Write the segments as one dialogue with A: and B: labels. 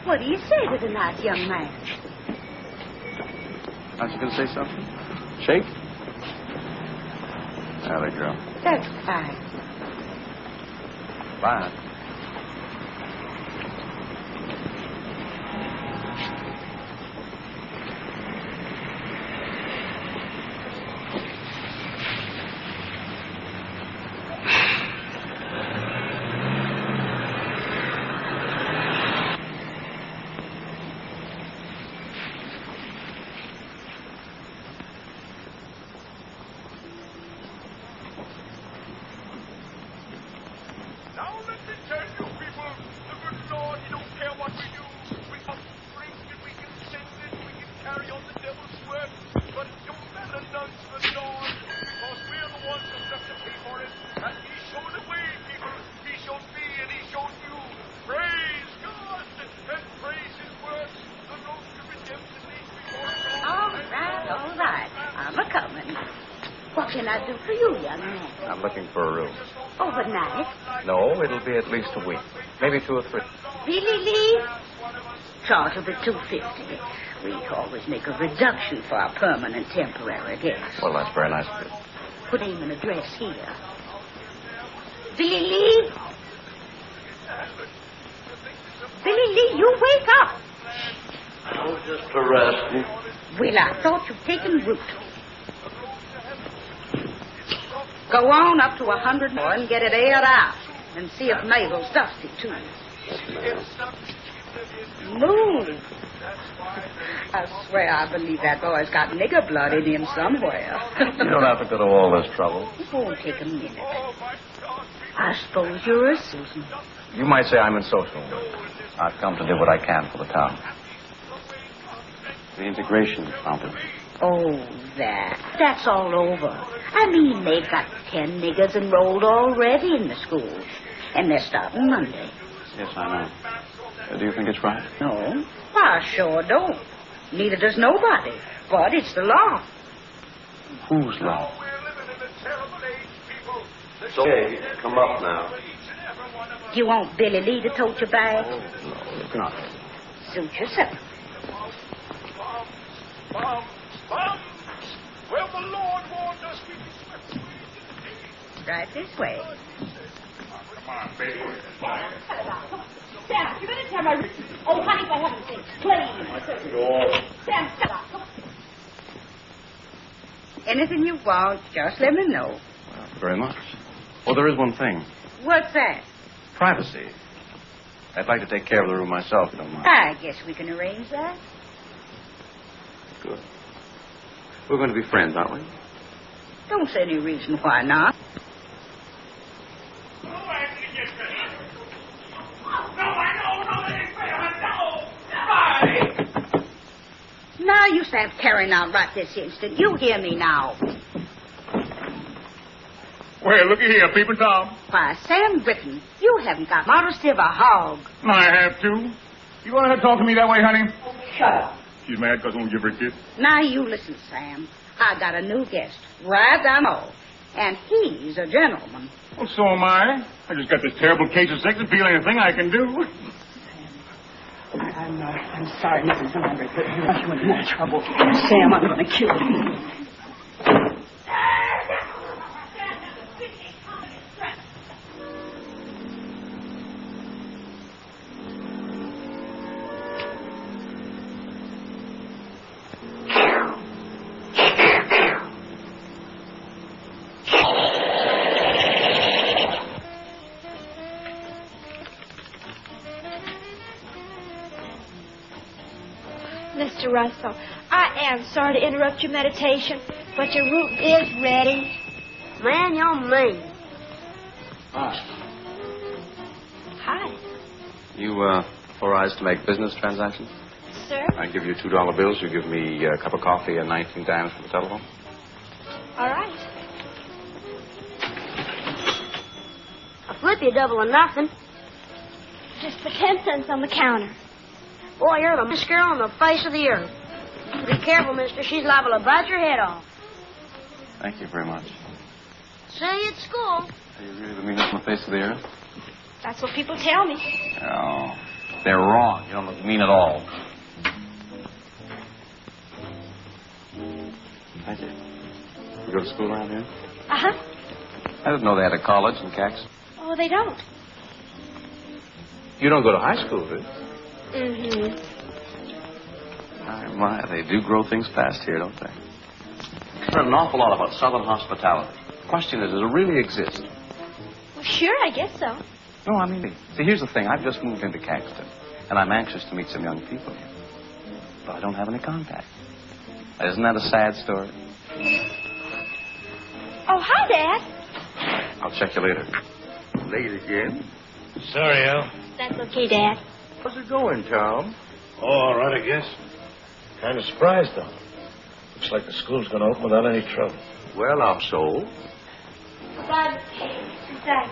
A: What do you say to the nice young man?
B: Aren't you going to say something? Shake? There, girl.
A: That's fine.
B: Bye.
A: What can I do for you, young man?
B: I'm looking for a room.
A: Overnight?
B: No, it'll be at least a week. Maybe 2 or 3.
A: Really, Lee? Charge will be $2.50. We always make a reduction for our permanent temporary guests.
B: Well, that's very nice of you.
A: Put name and address here. Billy Lee? Billy Lee, you wake up.
C: Oh, just to rest.
A: Well, I thought you'd taken root. Go on up to 100 more and get it aired out. And see if Mabel's dusty, too. Move. I swear I believe that boy's got nigger blood in him somewhere.
B: You don't have to go to all this trouble.
A: It won't take a minute. I suppose you're a Susan.
B: You might say I'm in social work. I've come to do what I can for the town. The integration fountain.
A: Oh, that's all over. I mean, they've got 10 niggers enrolled already in the schools. And they're starting Monday.
B: Yes, I know. Do you think it's right?
A: No, I sure don't. Neither does nobody. But it's the law.
B: Whose law?
C: It's okay. Come up now.
A: Do you want Billy Lee to tote your bag?
B: Oh, no, you cannot.
A: Suit yourself.
D: Bum! Well, the Lord warned us we'd be swept.
A: Right this way.
D: Come on, baby.
E: Sam, you better tell my... Oh, honey, for heaven's sake, please. Sam, stop.
A: Anything you want, just let me know.
B: Well, very much. Oh, there is one thing.
A: What's that?
B: Privacy. I'd like to take care of the room myself, if you don't mind.
A: I guess we can arrange that.
B: Good. We're going to be friends, aren't we?
A: Don't see any reason why not.
D: No, Anthony, get better. No, I know. No, they ain't better. No. Bye.
A: Now you stand carrying out right this instant. You hear me now.
D: Well, looky here, Peeping Tom.
A: Why, Sam Britton, you haven't got modesty of a hog.
D: I have to. You want to talk to me that way, honey?
A: Shut up.
D: She's mad because I won't give her a kiss.
A: Now you listen, Sam. I got a new guest, right down the hall, and he's a gentleman.
D: Well, so am I. I just got this terrible case of sex appeal. Anything I can do.
E: I'm sorry, Mrs. Lambert, but you're in more trouble. Sam, I'm going to kill you.
F: Mr. Russell. I am sorry to interrupt your meditation, but your room is ready.
E: Man, you're mean.
B: Hi.
F: Hi.
B: You, authorized to make business transactions?
F: Sir?
B: I give you $2 bills. You give me a cup of coffee and 19 dimes for the telephone.
F: All right.
E: I'll flip you double or nothing.
F: Just for 10 cents on the counter.
E: Boy, you're the best girl on the face of the earth. Be careful, mister. She's liable to bite your head off.
B: Thank you very much.
E: Say at school.
B: Are you really the meanest on the face of the earth?
F: That's what people tell me.
B: No. They're wrong. You don't look mean at all. Thank you. You go to school around here?
F: Uh-huh.
B: I didn't know they had a college in Cax.
F: Oh, they don't.
B: You don't go to high school, do you?
F: Mm-hmm.
B: My, they do grow things fast here, don't they? I've heard an awful lot about Southern hospitality. The question is, does it really exist?
F: Well, sure, I guess so.
B: No, I mean, see, here's the thing. I've just moved into Caxton, and I'm anxious to meet some young people here. But I don't have any contact. Isn't that a sad story?
F: Oh, hi, Dad.
B: I'll check you later.
C: Late again?
D: Sorry, Al.
F: That's okay, Dad.
C: How's it going, Tom?
D: Oh, all right, I guess. Kind of surprised, though. Looks like the school's going to open without any trouble.
C: Well, I'm so.
F: Goodbye, Thanks.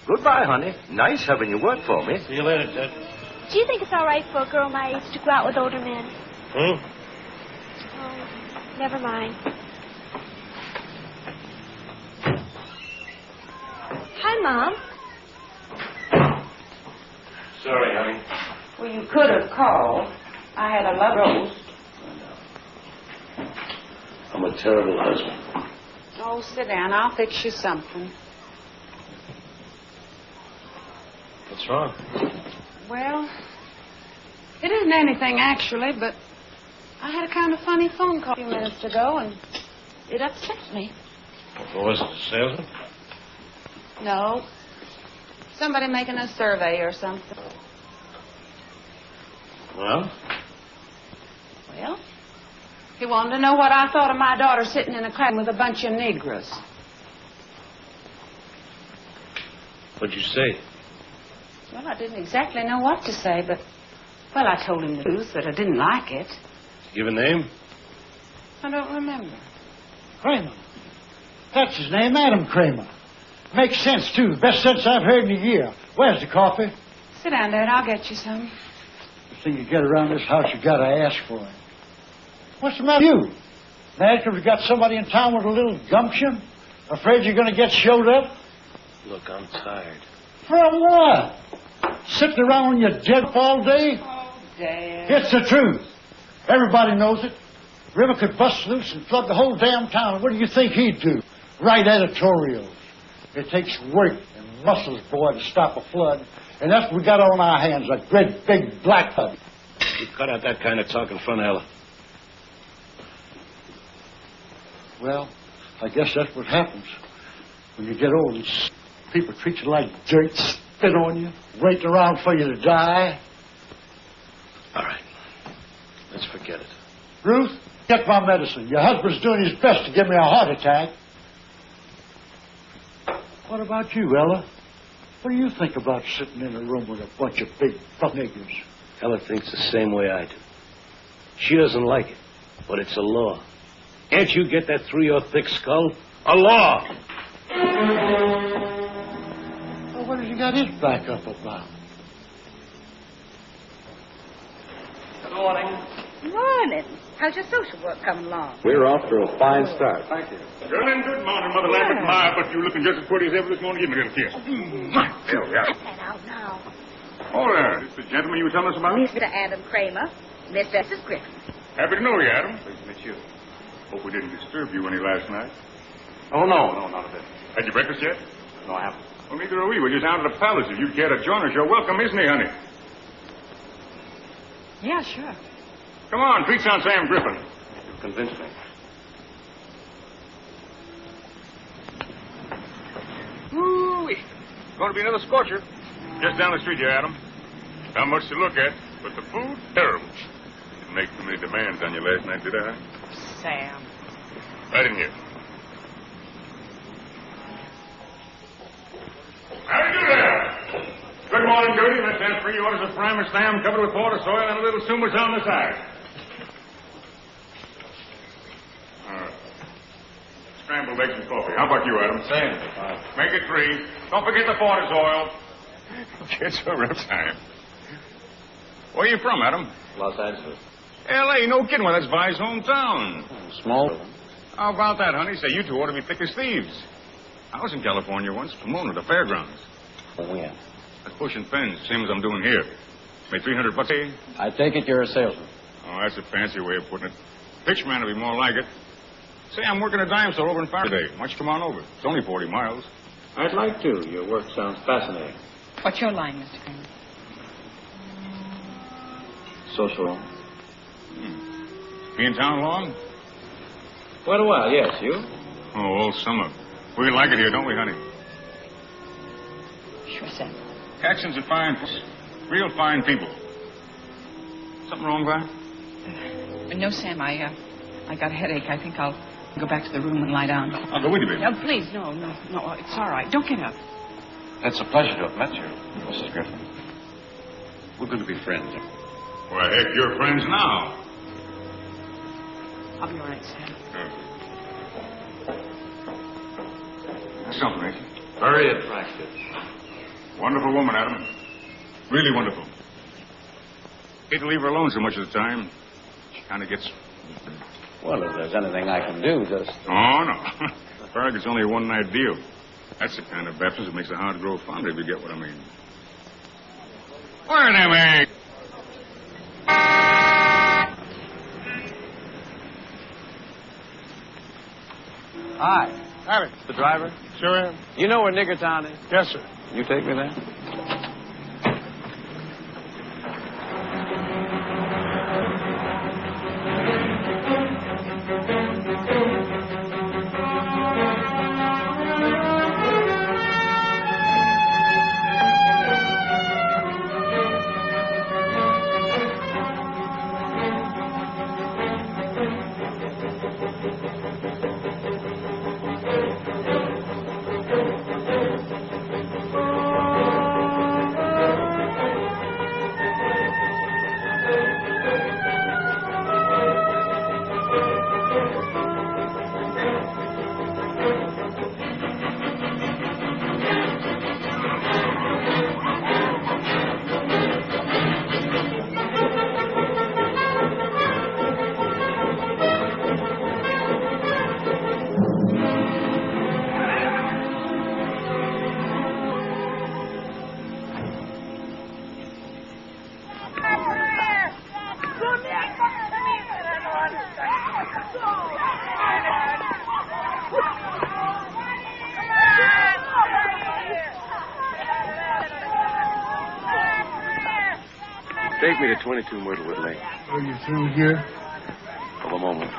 C: Goodbye, honey. Nice having you work for me.
D: See you later, Ted.
F: Do you think it's all right for a girl my age to go out with older men?
D: Hmm?
F: Oh, never mind. Hi, Mom.
D: Sorry, honey.
A: Well, you could have called. I had a love roast.
D: I'm a terrible husband.
A: Oh, sit down. I'll fix you something.
D: What's wrong?
A: Well, it isn't anything, actually, but I had a kind of funny phone call a few minutes ago, and it upset me.
D: What was it, a salesman?
A: No. Somebody making a survey or something.
D: Well?
A: Well, he wanted to know what I thought of my daughter sitting in a class with a bunch of Negroes.
D: What'd you say?
A: Well, I didn't exactly know what to say, but, well, I told him the truth, that I didn't like it.
D: Give a name?
A: I don't remember.
G: Kramer. That's his name, Adam Kramer. Makes sense, too. Best sense I've heard in a year. Where's the coffee?
A: Sit down, Dad. I'll get you some.
G: The thing you get around this house, you gotta ask for it. What's the matter with you? Mad because we got somebody in town with a little gumption? Afraid you're gonna get showed up?
D: Look, I'm tired.
G: From what? Sitting around on your dead all day?
A: Oh, Dad.
G: It's the truth. Everybody knows it. River could bust loose and flood the whole damn town. What do you think he'd do? Write editorials. It takes work and muscles, boy, to stop a flood. And that's what we got on our hands, a great big black flood.
D: You cut out that kind of talk in front of Ella.
G: Well, I guess that's what happens. When you get old, people treat you like dirt, spit on you, waiting around for you to die.
D: All right. Let's forget it.
G: Ruth, get my medicine. Your husband's doing his best to give me a heart attack. What about you, Ella? What do you think about sitting in a room with a bunch of big buck niggers?
D: Ella thinks the same way I do. She doesn't like it, but it's a law. Can't you get that through your thick skull? A law!
G: Well, what has he got his back up about?
B: Good morning.
A: Morning. How's your social work coming along?
B: We're off to a fine start. Thank you.
D: Well, then, good morning, Mother Lambert. My, but you looking just as pretty as ever this morning. Give me a little kiss. Hell, yeah.
A: Cut that out now.
D: Oh, there. It's the gentleman you were telling us about?
A: Mr. Adam Kramer, Mrs. Griffin.
D: Happy to know you, Adam.
B: Pleased to meet you.
D: Hope we didn't disturb you any last night.
B: Oh, no, not a bit.
D: Had you breakfast yet?
B: No, I haven't.
D: Well, neither are we. We're just out at the palace. If you'd care to join us, you're welcome, isn't he, honey?
A: Yeah, sure.
D: Come on, treats on Sam Griffin.
B: You've convinced me.
D: Woo-wee. Going to be another scorcher. Just down the street here, Adam. Not much to look at, but the food, terrible.
H: Didn't make too many demands on you last night, did I?
F: Sam.
H: Right in here. How do you do there? Good morning, Judy. Let's have 3 orders of primer Sam covered with water, soil, and a little summers on the side. Scrambled eggs and coffee. How about you, Adam?
B: Same.
H: Make it 3. Don't forget the Porter's oil. It's a rough time. Where are you from, Adam?
B: Los Angeles.
H: L.A., no kidding. Well, that's Vi's hometown.
B: Small.
H: How about that, honey? Say, you two ought to be thick as thieves. I was in California once, Pomona, the fairgrounds.
B: Oh, yeah.
H: That's pushing pens, same as I'm doing here. Made $300 a day.
B: I take it you're a salesman.
H: Oh, that's a fancy way of putting it. Pitchman will be more like it. Say, I'm working a dime store over in Faraday. Why don't you come on over? It's only 40 miles.
B: I'd like to. Your work sounds fascinating.
F: What's your line, Mr. Kramer?
B: Social.
H: Be in town long?
B: Quite a while, yes. You?
H: Oh, all summer. We like it here, don't we, honey?
F: Sure, Sam.
H: Caxton's a fine place. Real fine people. Something wrong, Vi?
F: No, Sam, I got a headache. I think I'll go back to the room and lie down.
H: I'll go with you, baby.
F: No, please, no. It's all right. Don't get up.
B: It's a pleasure to have met you, Mrs. Griffin. We're going to be friends.
H: Well, heck, you're friends now.
F: I'll be all right, Sam.
H: That's something, ain't it?
B: Very attractive.
H: Wonderful woman, Adam. Really wonderful. Hate to leave her alone so much of the time. She kind of gets...
B: Well, if there's anything I can do, just...
H: Oh, no. Farragut's only a one-night deal. That's the kind of baptism that makes the heart grow fonder, if you get what I mean. Where are them eggs?
B: Hi.
I: Howdy.
B: The driver?
I: Sure am.
B: You know where Niggertown is?
I: Yes, sir.
B: You take me there?
C: Take me to 22 Myrtlewood Lane.
I: Are you through here?
C: For the moment.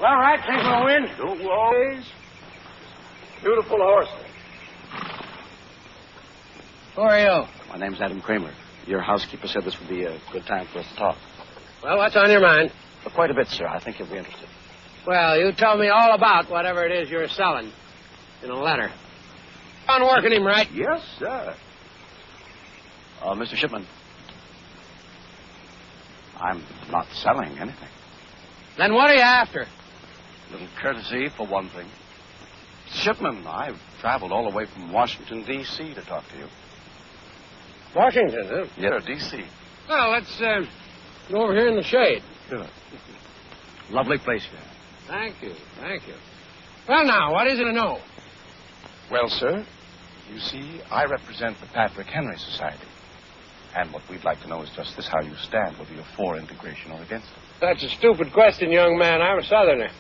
D: All right, take my wind.
C: Don't always.
D: Beautiful horse. Who are you?
B: My name's Adam Kramer. Your housekeeper said this would be a good time for us to talk.
D: Well, what's on your mind?
B: Quite a bit, sir. I think you'll be interested.
D: Well, you tell me all about whatever it is you're selling in a letter. On working him right.
C: Yes, sir.
B: Mr. Shipman, I'm not selling anything.
D: Then what are you after?
B: A little courtesy, for one thing. Mr. Shipman, I've traveled all the way from Washington, D.C. to talk to you.
D: Washington, huh?
B: Yeah, D.C.
D: Well, let's go over here in the shade.
B: Sure. Lovely place here.
D: Thank you, thank you. Well, now, what is it to know?
B: Well, sir, you see, I represent the Patrick Henry Society. And what we'd like to know is just this, how you stand, whether you're for integration or against it.
D: That's a stupid question, young man. I'm a Southerner.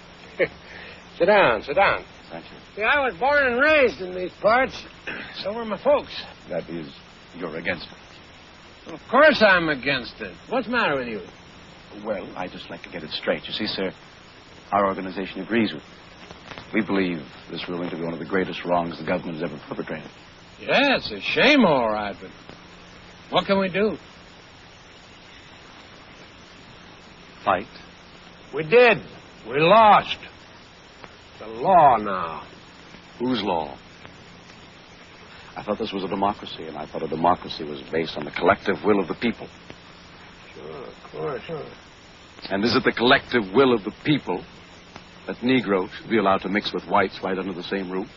D: Sit down, sit down.
B: Thank you.
D: See, I was born and raised in these parts. So were my folks.
B: That is You're against it.
I: Of course I'm against it. What's the matter with you?
B: Well, I'd just like to get it straight. You see, sir, our organization agrees with you. We believe this ruling to be one of the greatest wrongs the government has ever perpetrated.
I: Yeah, it's a shame, all right, but what can we do?
B: Fight?
I: We did. We lost. The law now.
B: Whose law? I thought this was a democracy, and I thought a democracy was based on the collective will of the people.
I: Sure, of course, sure.
B: And is it the collective will of the people that Negroes should be allowed to mix with whites right under the same roof?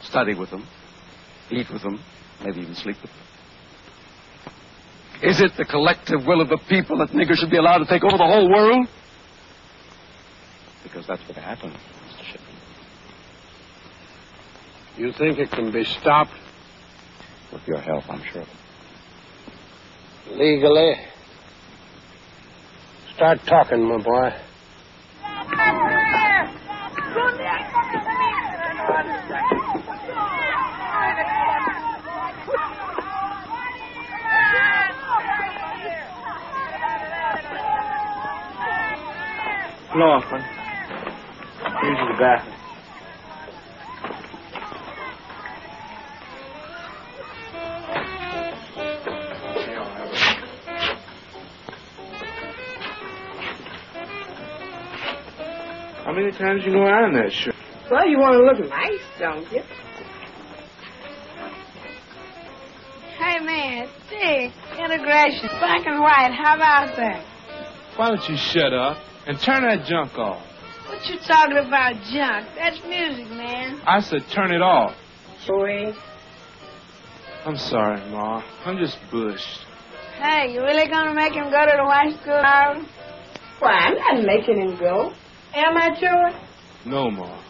B: Study with them, eat with them, maybe even sleep with them? Is it the collective will of the people that niggers should be allowed to take over the whole world? Because that's what happened, Mr. Shipman.
I: You think it can be stopped?
B: With your help, I'm sure.
I: Legally. Start talking, my boy.
J: Northman. Here's the bathroom. How many times you go out in that shirt?
K: Well, you want to look nice, don't you?
E: Hey, man, dig, integration, black and white, how about that?
J: Why don't you shut up and turn that junk off?
E: What you talking about, junk? That's music, man.
J: I said turn it off.
K: Sure is.
J: I'm sorry, Ma. I'm just bushed.
E: Hey, you really gonna make him go to the white school now?
K: Why, I'm not making him go. Am I, Joey?
J: No, Ma.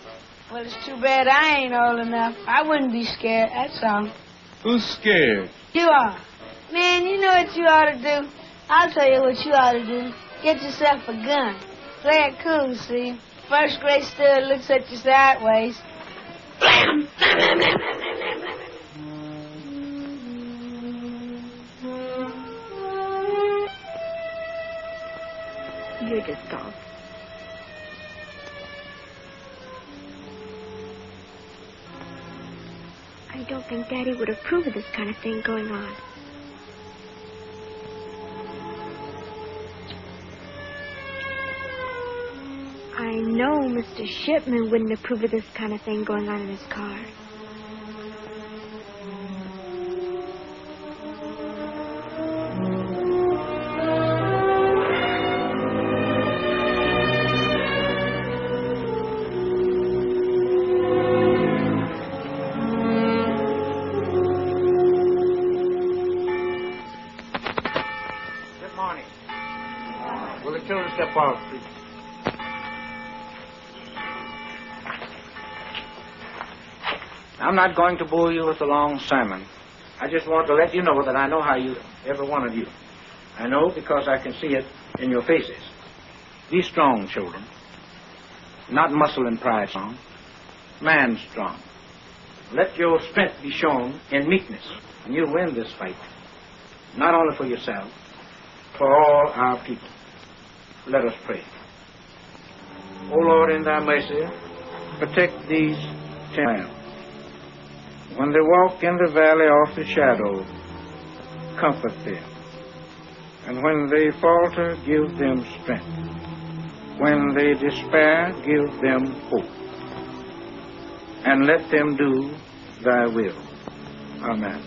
E: Well, it's too bad I ain't old enough. I wouldn't be scared, that's all.
J: Who's scared?
E: You are. Man, you know what you ought to do? I'll tell you what you ought to do. Get yourself a gun. Play it cool, see? First grade stud looks at you sideways. Blam!
F: You're just off. I don't think Daddy would approve of this kind of thing going on. I know Mr. Shipman wouldn't approve of this kind of thing going on in his car.
L: Good morning. Will the children step out, please? I'm not going to bore you with a long sermon. I just want to let you know that I know how you, every one of you. I know because I can see it in your faces. Be strong, children. Not muscle and pride strong. Man strong. Let your strength be shown in meekness, and you'll win this fight. Not only for yourself, for all our people. Let us pray. O Lord, in thy mercy, protect these 10. When they walk in the valley of the shadow, comfort them. And when they falter, give them strength. When they despair, give them hope. And let them do thy will. Amen.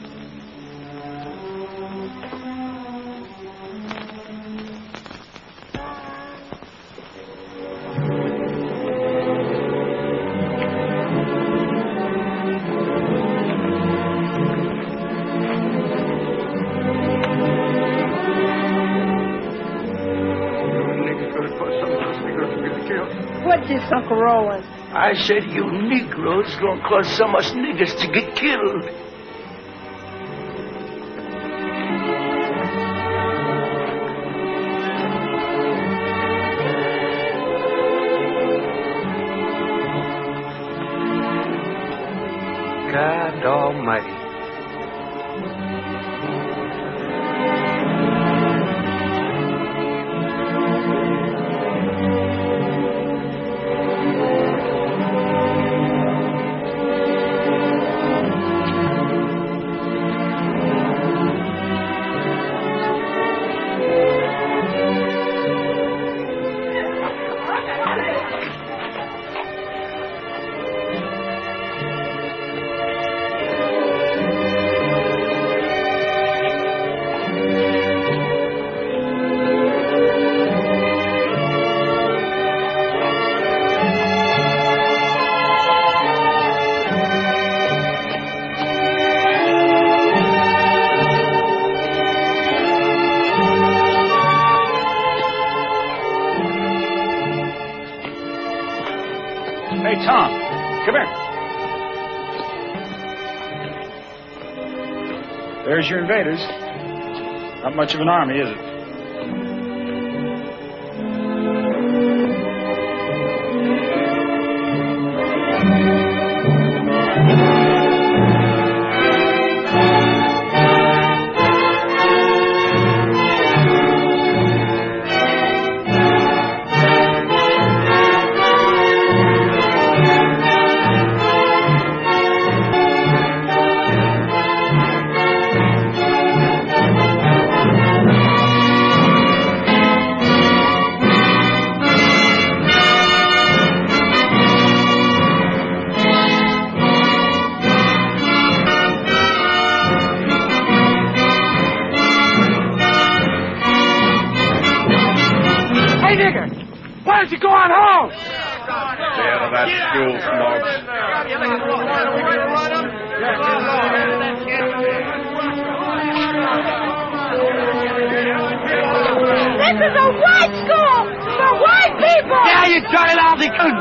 K: What's this, Uncle Roland?
D: I said you Negroes gonna cause some of us niggers to get killed. God Almighty.
H: Hey, Tom, come here. There's your invaders. Not much of an army, is it?
M: Why don't you go on home?
C: Stay out of that school, Smokes.
E: This is a white school for white people!
M: Yeah, you jolly lousy coon!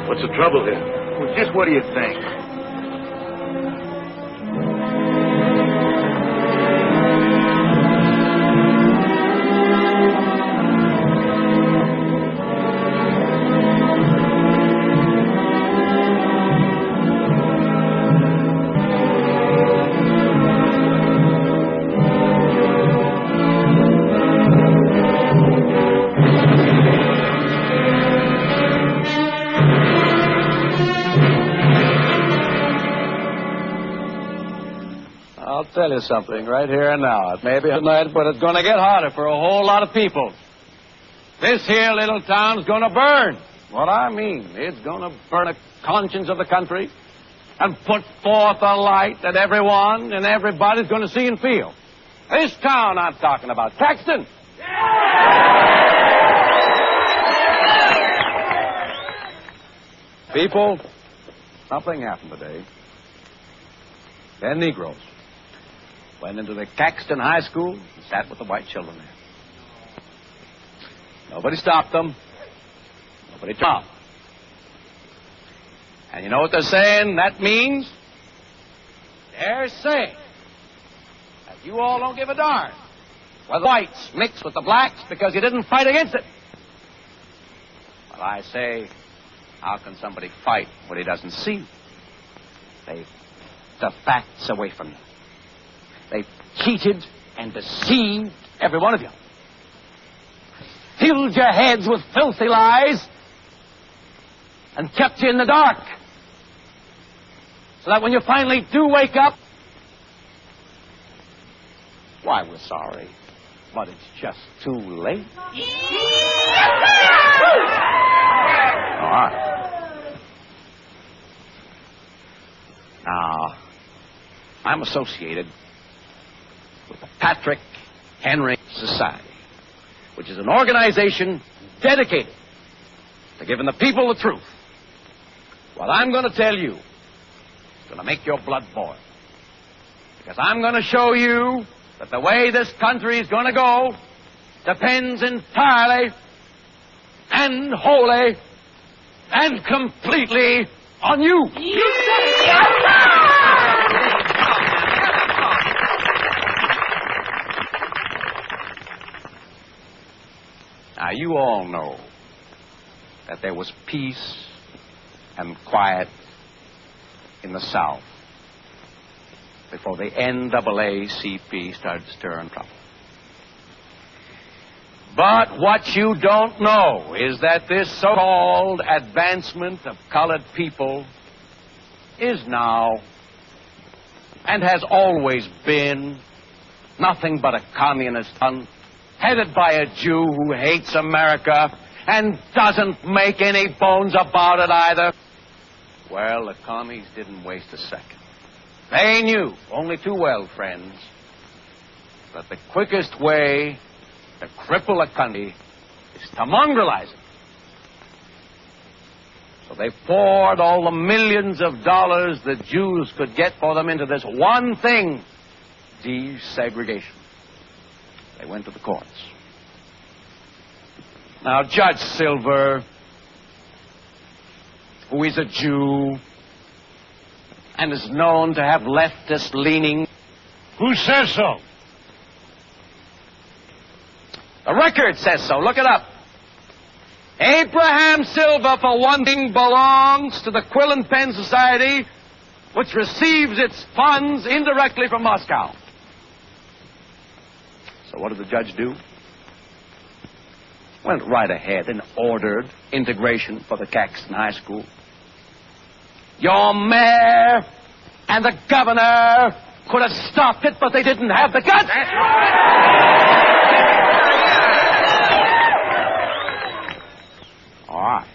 D: What's the trouble here?
C: Well, just what do you think?
B: I'll tell you something right here and now. It may be tonight, but it's going to get harder for a whole lot of people. This here little town's going to burn. What I mean, it's going to burn the conscience of the country and put forth a light that everyone and everybody's going to see and feel. This town I'm talking about, Caxton. People, something happened today. They're Negroes. Went into the Caxton High School and sat with the white children there. Nobody stopped them. Nobody talked. And you know what they're saying that means? They're saying that you all don't give a darn whether whites mix with the blacks because you didn't fight against it. Well, I say, how can somebody fight what he doesn't see? They've the facts away from you. They've cheated and deceived every one of you. Filled your heads with filthy lies and kept you in the dark. So that when you finally do wake up, why, we're sorry, but it's just too late. All right. Now, I'm associated with the Patrick Henry Society, which is an organization dedicated to giving the people the truth. What I'm going to tell you is going to make your blood boil. Because I'm going to show you that the way this country is going to go depends entirely and wholly and completely on you. Now, you all know that there was peace and quiet in the South before the NAACP started stirring trouble. But what you don't know is that this so-called advancement of colored people is now and has always been nothing but a communist fund headed by a Jew who hates America and doesn't make any bones about it either. Well, the commies didn't waste a second. They knew, only too well, friends, that the quickest way to cripple a country is to mongrelize it. So they poured all the millions of dollars the Jews could get for them into this one thing, desegregation. They went to the courts. Now, Judge Silver, who is a Jew and is known to have leftist leaning.
D: Who says so?
B: The record says so. Look it up. Abraham Silver, for one thing, belongs to the Quill and Pen Society, which receives its funds indirectly from Moscow. So what did the judge do? Went right ahead and ordered integration for the Caxton High School. Your mayor and the governor could have stopped it, but they didn't have the guts. All right.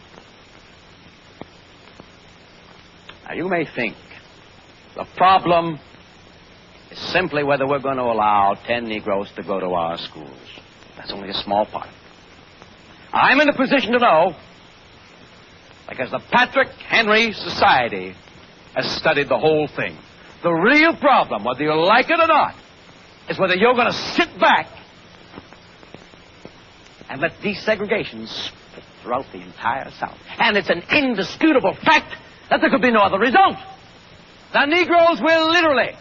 B: Now, you may think the problem is simply whether we're going to allow 10 Negroes to go to our schools. That's only a small part. I'm in a position to know, because the Patrick Henry Society has studied the whole thing. The real problem, whether you like it or not, is whether you're going to sit back and let desegregation spread throughout the entire South. And it's an indisputable fact that there could be no other result. The Negroes will literally,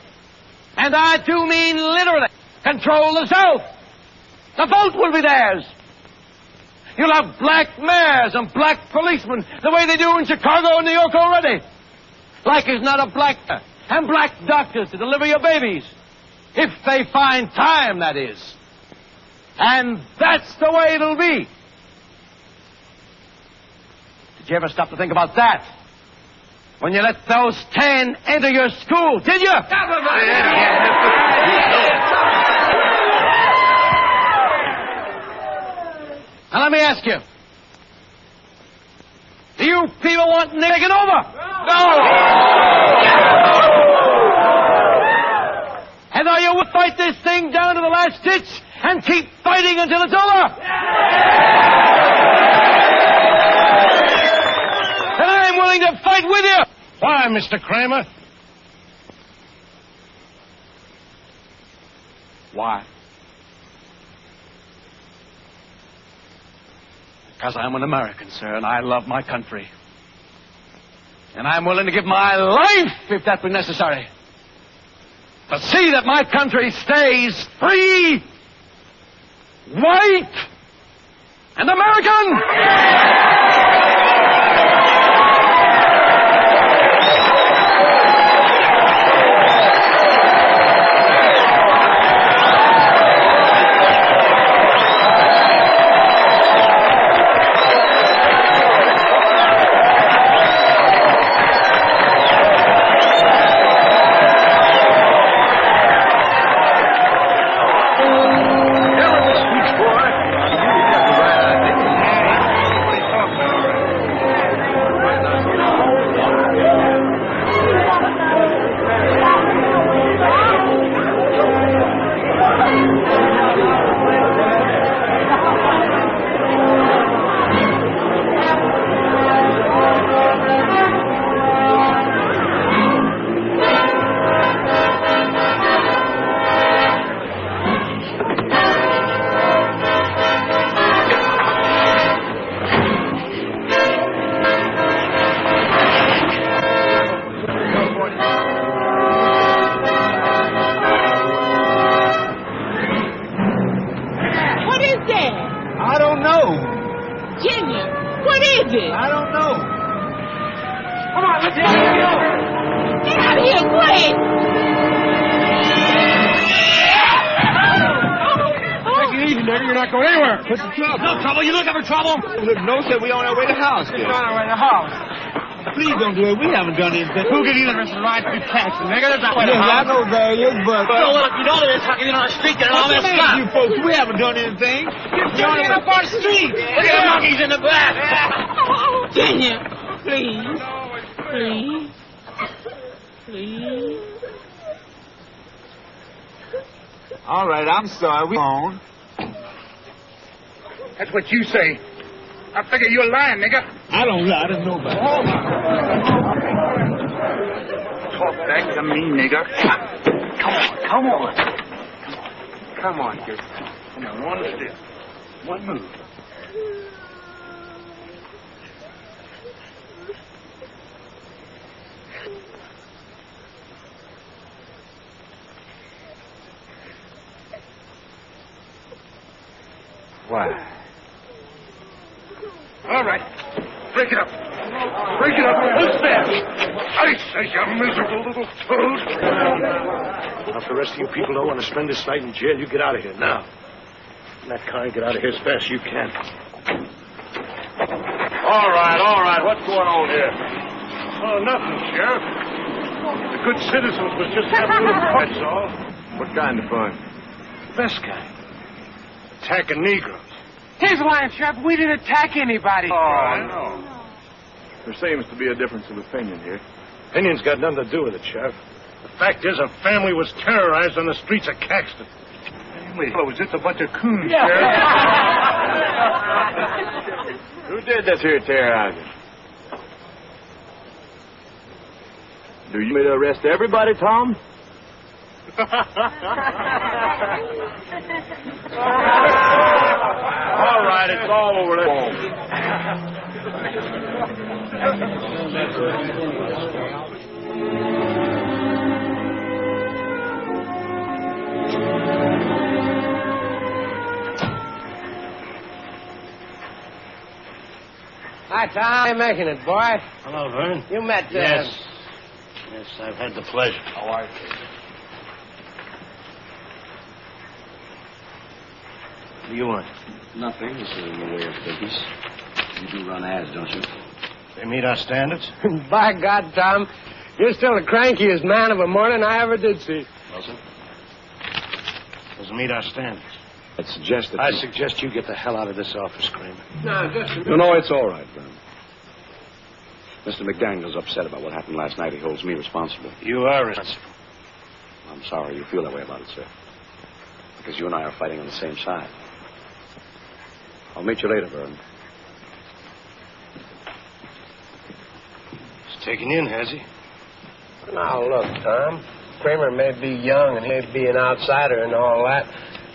B: and I do mean literally, control the South. The vote will be theirs. You'll have black mayors and black policemen the way they do in Chicago and New York already. Like is not a black and black doctors to deliver your babies. If they find time, that is. And that's the way it'll be. Did you ever stop to think about that? When you let those 10 enter your school, did you? Now let me ask you. Do you people want to take it over? No! And are you will fight this thing down to the last ditch and keep fighting until it's over? And I'm willing to fight with you.
D: Why, Mr. Kramer?
B: Why? Because I'm an American, sir, and I love my country. And I'm willing to give my life, if that be necessary, to see that my country stays free, white, and American!
N: Please don't do it. We haven't done anything. Who gave you the right to catch the nigga? That's not what I know there you, but...
M: No, look, you know they're talking on the street. They're all messed up.
N: You folks, we haven't done anything.
M: You're talking up our street. Look at the monkeys in the back. Virginia, please. Please. Please.
N: All right, I'm sorry. We're on.
C: That's what you say. I figure you're lying, nigga.
N: I don't lie to nobody.
C: Talk back to me, nigga. Come on, kid. Come on, one step. One move.
D: Why?
C: All right. Break it up. Break it up. What's that? I say, you miserable little toad.
D: Now, if the rest of you people don't want to spend this night in jail, you get out of here now. And that car, get out of here as fast as you can.
C: All right. What's going on here?
D: Oh, nothing, Sheriff. The good citizens was just having a little fun, that's all.
C: What kind of fun?
D: Best kind. Attacking Negroes.
N: He's lying, Sheriff. We didn't attack anybody.
C: Oh, no. There seems to be a difference of opinion here.
D: Opinion's got nothing to do with it, Sheriff. The fact is, a family was terrorized on the streets of Caxton.
C: Family? Oh, was just a bunch of coons, Sheriff. Who did this here terrorizing? Do you want me to arrest everybody, Tom? All right, it's all over.
I: Hi, Tom. How you making it, boy?
D: Hello, Vern.
I: You met...
D: Yes, I've had the pleasure.
C: How are you?
D: What do you want?
B: Nothing. This is in the way of business. You do run ads, don't you?
D: They meet our standards?
I: By God, Tom, you're still the crankiest man of a morning I ever did see.
D: Doesn't meet our standards.
B: I suggest
D: you get the hell out of this office, Kramer.
I: No, just...
B: No, it's all right, Vern. Mr. McDaniel's upset about what happened last night. He holds me responsible.
D: You are responsible.
B: I'm sorry you feel that way about it, sir. Because you and I are fighting on the same side. I'll meet you later, Vern.
D: He's taken you in, has he?
I: Now, look, Tom. Kramer may be young and he may be an outsider and all that,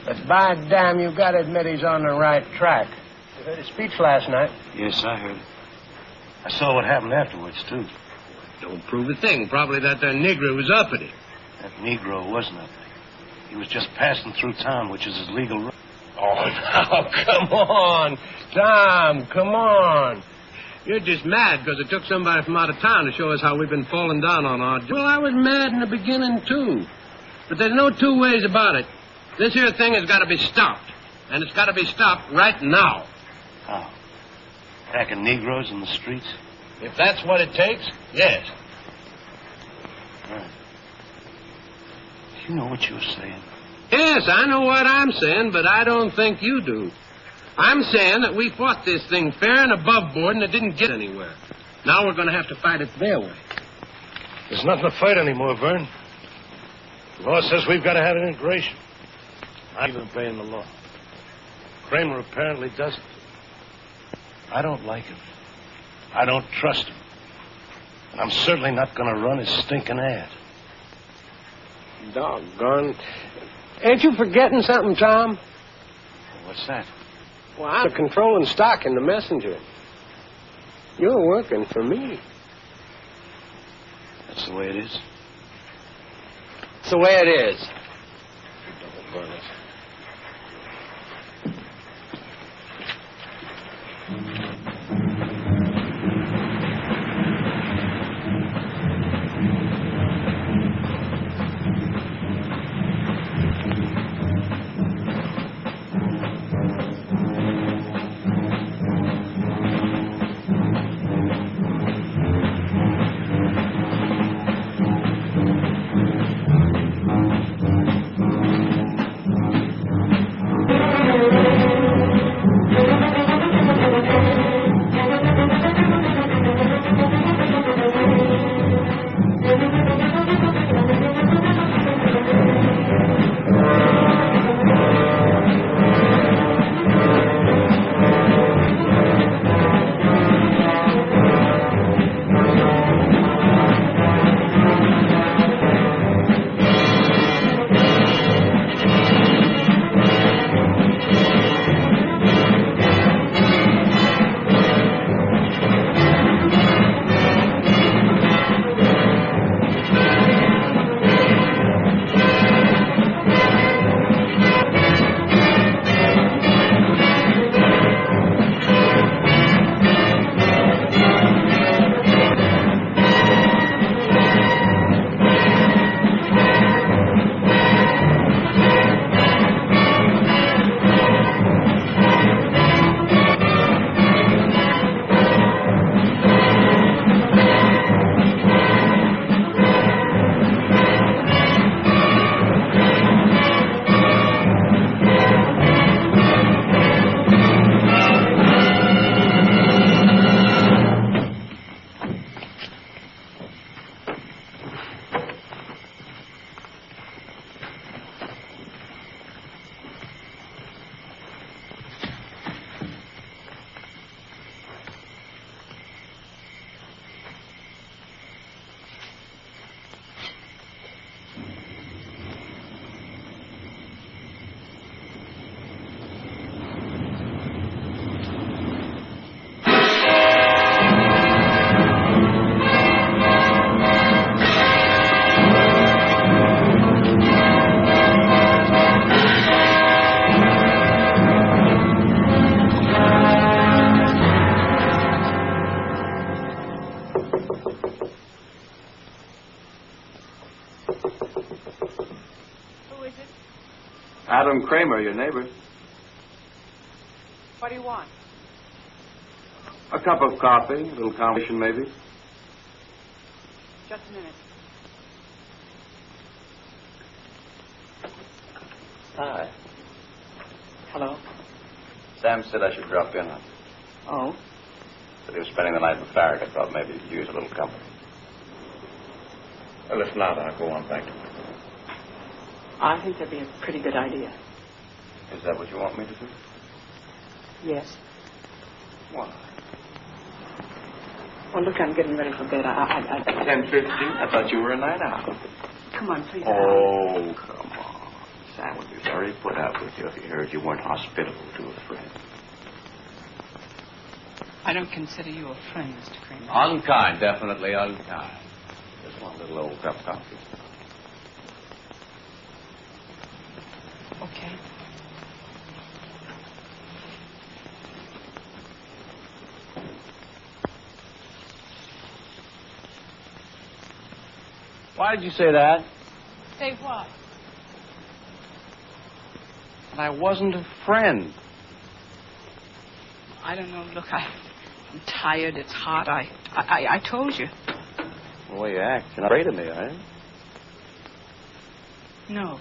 I: but by damn, you've got to admit he's on the right track. You heard his speech last night.
D: Yes, I heard it. I saw what happened afterwards, too.
I: Don't prove a thing. Probably that there Negro was uppity.
D: That Negro wasn't uppity. He was just passing through town, which is his legal right.
I: Oh, now, come on. Tom, come on. You're just mad because it took somebody from out of town to show us how we've been falling down on our... Well, I was mad in the beginning, too. But there's no two ways about it. This here thing has got to be stopped. And it's got to be stopped right now.
D: How? Attacking Negroes in the streets?
I: If that's what it takes, yes.
D: Right. You know what you're saying.
I: Yes, I know what I'm saying, but I don't think you do. I'm saying that we fought this thing fair and above board and it didn't get anywhere. Now we're going to have to fight it their way.
D: There's nothing to fight anymore, Vern. The law says we've got to have integration. I'm even obeying the law. Kramer apparently doesn't. I don't like him. I don't trust him. And I'm certainly not going to run his stinking ad.
I: Doggone. Ain't you forgetting something, Tom?
D: What's that?
I: Well, I'm controlling stock in the Messenger. You're working for me.
D: That's the way it is?
I: It's the way it is.
D: Don't burn it.
O: Kramer, your neighbor.
P: What do you want?
O: A cup of coffee, a little conversation, maybe.
P: Just a minute.
O: Hi.
P: Hello.
O: Sam said I should drop in on you.
P: Oh?
O: Said he was spending the night with Farragut. I thought maybe you'd use a little company. Well, if not, I'll go on back to work.
P: I think that'd be a pretty good idea.
O: Is that what you want me to do?
P: Yes.
O: Why?
P: Well, look, I'm getting ready for bed.
O: 10:50? I thought you were a night owl.
P: Come on, please.
O: Oh, come on. Sam would be very put out with you if he heard you weren't hospitable to a friend.
P: I don't consider you a friend, Mr. Kramer.
B: Unkind, definitely unkind.
O: Just one little old cup of coffee.
P: Okay.
B: Why did you say that?
P: Say what?
B: That I wasn't a friend.
P: I don't know. Look, I'm tired. It's hot. I told you.
O: The way you act, you're not afraid of me, are you?
P: No.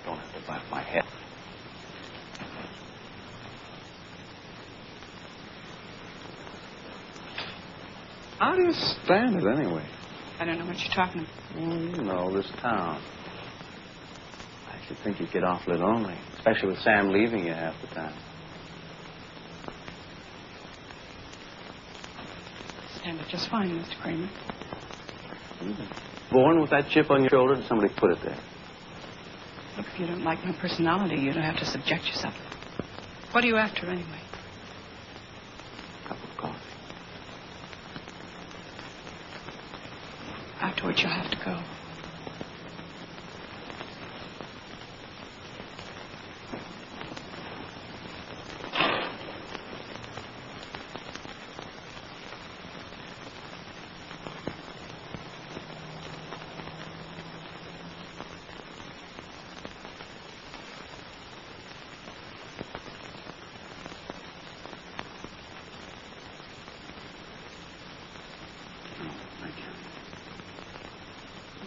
O: Don't have to bite my head. How do you stand it, anyway?
P: I don't know what you're talking about.
O: Well, you know, this town. I should think you'd get awfully lonely, especially with Sam leaving you half the time.
P: Stand it just fine, Mr. Kramer.
O: Born with that chip on your shoulder, and somebody put it there.
P: Look, if you don't like my personality, you don't have to subject yourself. What are you after, anyway?
O: A cup of coffee.
P: Afterwards, you'll have to go.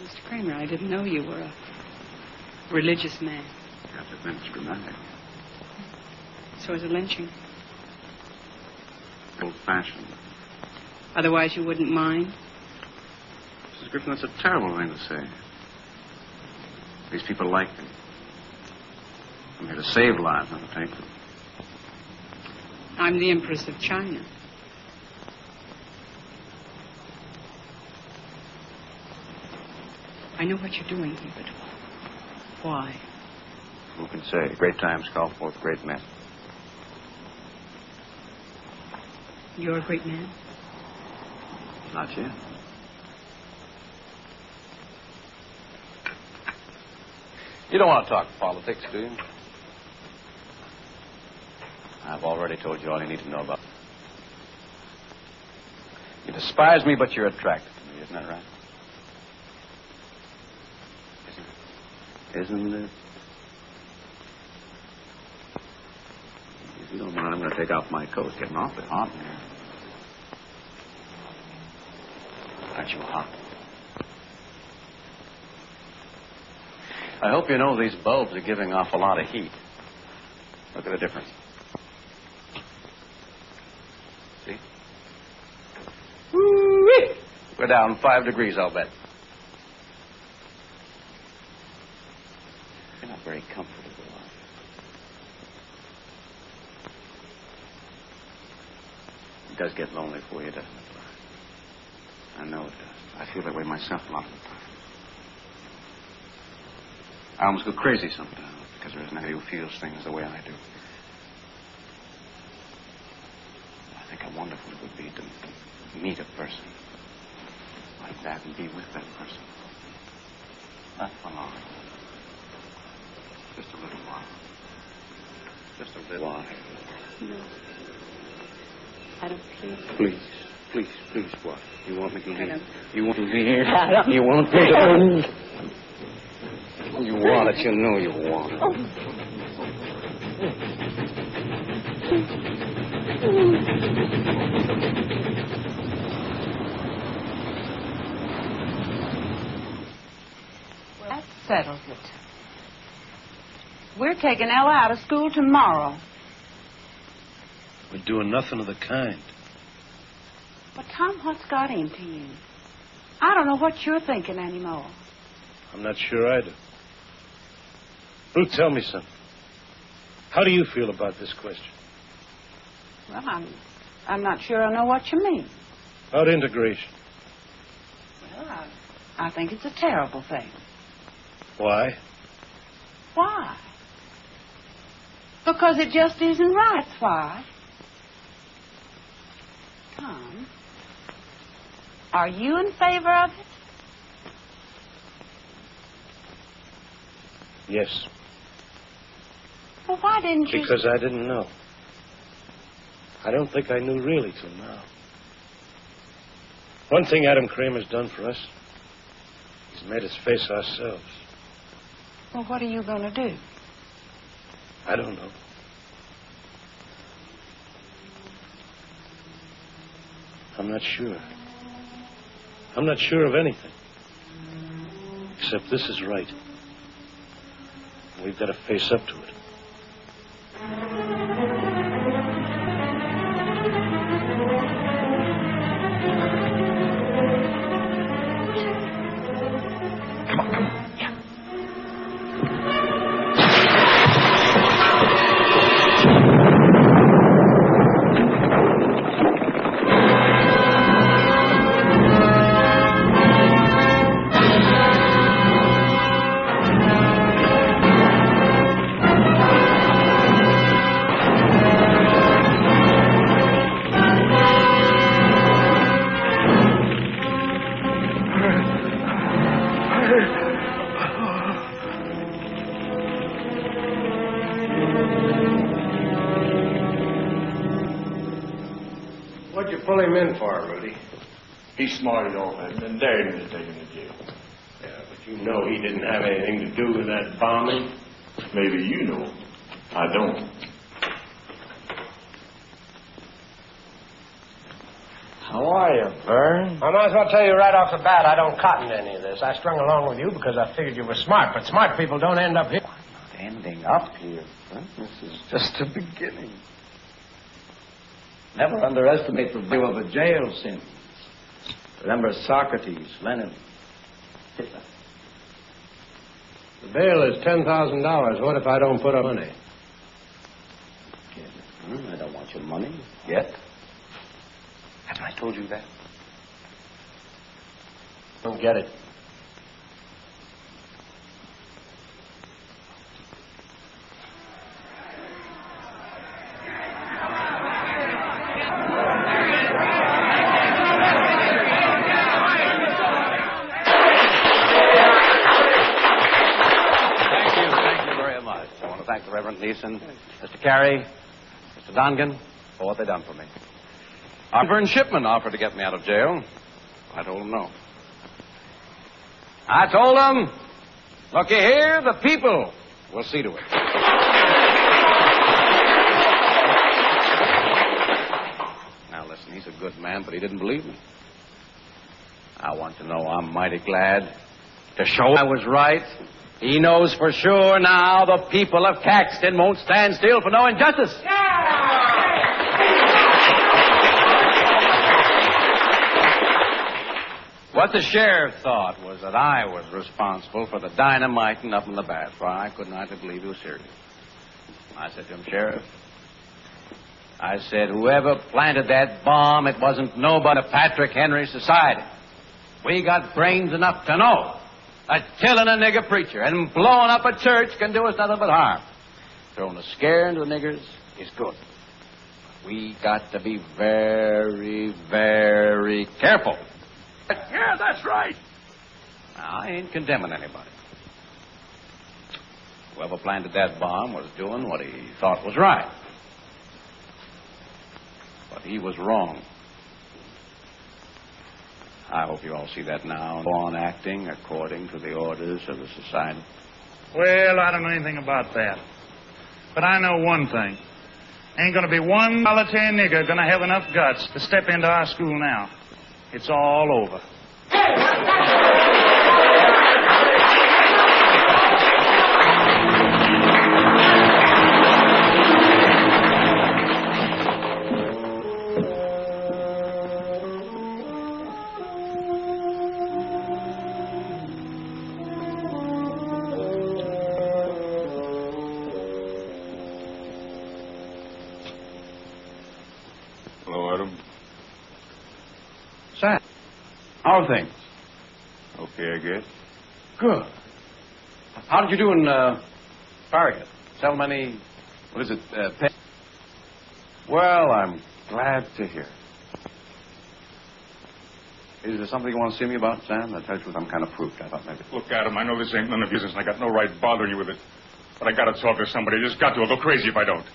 P: Mr. Kramer, I didn't know you were a religious man.
O: That's a been dramatic.
P: So is a lynching.
O: Old-fashioned.
P: Otherwise, you wouldn't mind?
O: Mrs. Griffin, that's a terrible thing to say. These people like me. I'm here to save lives, not to take them.
P: I'm the Empress of China. I know what you're doing here, but why?
O: Who can say? Great times call forth great men.
P: You're a great man?
O: Not yet.
B: You don't want to talk politics, do you?
O: I've already told you all you need to know about it.
B: You despise me, but you're attracted to me, isn't that right?
O: Isn't it? If you don't mind, I'm going to take off my coat. It's getting awfully hot in here. Aren't you hot?
B: I hope you know these bulbs are giving off a lot of heat. Look at the difference. See? Woo-wee! We're down 5 degrees, I'll bet.
O: You're not very comfortable, are you? It does get lonely for you, doesn't it? I know it does. I feel that way myself a lot of the time. I almost go crazy sometimes because there isn't anybody who feels things the way I do. I think how wonderful it would be to meet a person like that and be with that person. Not for long. Just a little while. Just a little while.
P: No. I don't please.
O: Please. Please, please, what? You want me to leave?
P: I don't.
O: You want to leave? You want me to leave? You want it. You know you want it.
P: Well, that settles it. We're taking Ella out of school tomorrow.
D: We're doing nothing of the kind.
P: But, Tom, what's got into you? I don't know what you're thinking anymore.
D: I'm not sure either. Ruth, tell me something. How do you feel about this question?
P: Well, I'm not sure I know what you mean.
D: About integration.
P: Well, I think it's a terrible thing.
D: Why?
P: Why? Because it just isn't right. That's why. Tom, are you in favor of it?
D: Yes.
P: Well, why didn't you...
D: Because I didn't know. I don't think I knew really till now. One thing Adam Kramer's done for us, he's made us face ourselves.
P: Well, what are you going to do?
D: I don't know. I'm not sure. I'm not sure of anything. Except this is right. We've got to face up to it.
I: What'd you pull him in for, Rudy? He smarted off and dared him to take him to jail. Yeah, but you know he didn't have anything to do with that bombing. Maybe you know. I don't.
L: How are you, Vern?
I: I might as well tell you right off the bat I don't cotton to any of this. I strung along with you because I figured you were smart, but smart people don't end up here.
O: Not ending up here, Vern. This is just the beginning. Never underestimate the value of a jail sentence. Remember Socrates, Lenin, Hitler.
I: The bail is $10,000. What if I don't put up money?
O: I don't want your money yet. Haven't I told you that?
I: Don't get it.
B: Reverend Neeson, Mr. Carey, Mr. Dongan, for what they done for me. Vern Shipman offered to get me out of jail. I told him no. I told him, looky here, the people will see to it. Now, listen, he's a good man, but he didn't believe me. I want to know I'm mighty glad to show I was right. He knows for sure now the people of Caxton won't stand still for no injustice. What the sheriff thought was that I was responsible for the dynamiting up in the bath. Why, I couldn't hardly believe he was serious. I said to him, Sheriff, I said, whoever planted that bomb, it wasn't nobody of Patrick Henry society. We got brains enough to know that killing a nigger preacher and blowing up a church can do us nothing but harm. Throwing a scare into the niggers is good. We got to be very, very careful. Yeah, that's right. Now, I ain't condemning anybody. Whoever planted that bomb was doing what he thought was right. But he was wrong. I hope you all see that now and go on acting according to the orders of the society.
Q: Well, I don't know anything about that. But I know one thing. Ain't gonna be one solitary nigger gonna have enough guts to step into our school now. It's all over.
B: Sam, how are things?
H: Okay, I guess.
B: Good. How did you do in Farragut? Sell many, what is it, Well, I'm glad to hear. Is there something you want to see me about, Sam? To tell you the truth, I'm kind of proofed. I thought maybe.
H: Look, Adam, I know this ain't none of your business, and I got no right bothering you with it. But I gotta talk to somebody. I just got to. I'll go crazy if I don't.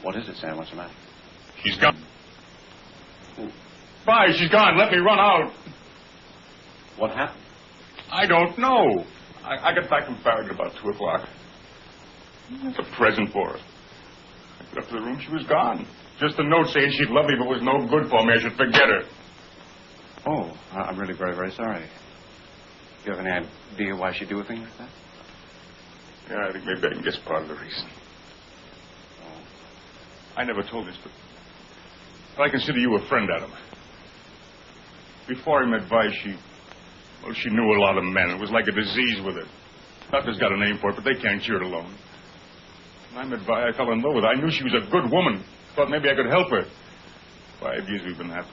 B: What is it, Sam? What's the matter?
H: She's gone. Bye, she's gone. Let me run out.
B: What happened?
H: I don't know. I got back from Farragut about 2 o'clock. It's a present for her. I left the room, she was gone. Just a note saying she'd love me, but was no good for me. I should forget her.
B: Oh, I'm really very, very sorry. Do you have any idea why she'd do a thing like that?
H: Yeah, I think maybe I can guess part of the reason.
B: Oh.
H: I never told this, but I consider you a friend, Adam. Before I met Vi, she knew a lot of men. It was like a disease with her. Doctors got a name for it, but they can't cure it alone. When I met Vi, I fell in love with her. I knew she was a good woman. Thought maybe I could help her. 5 years we've been happy.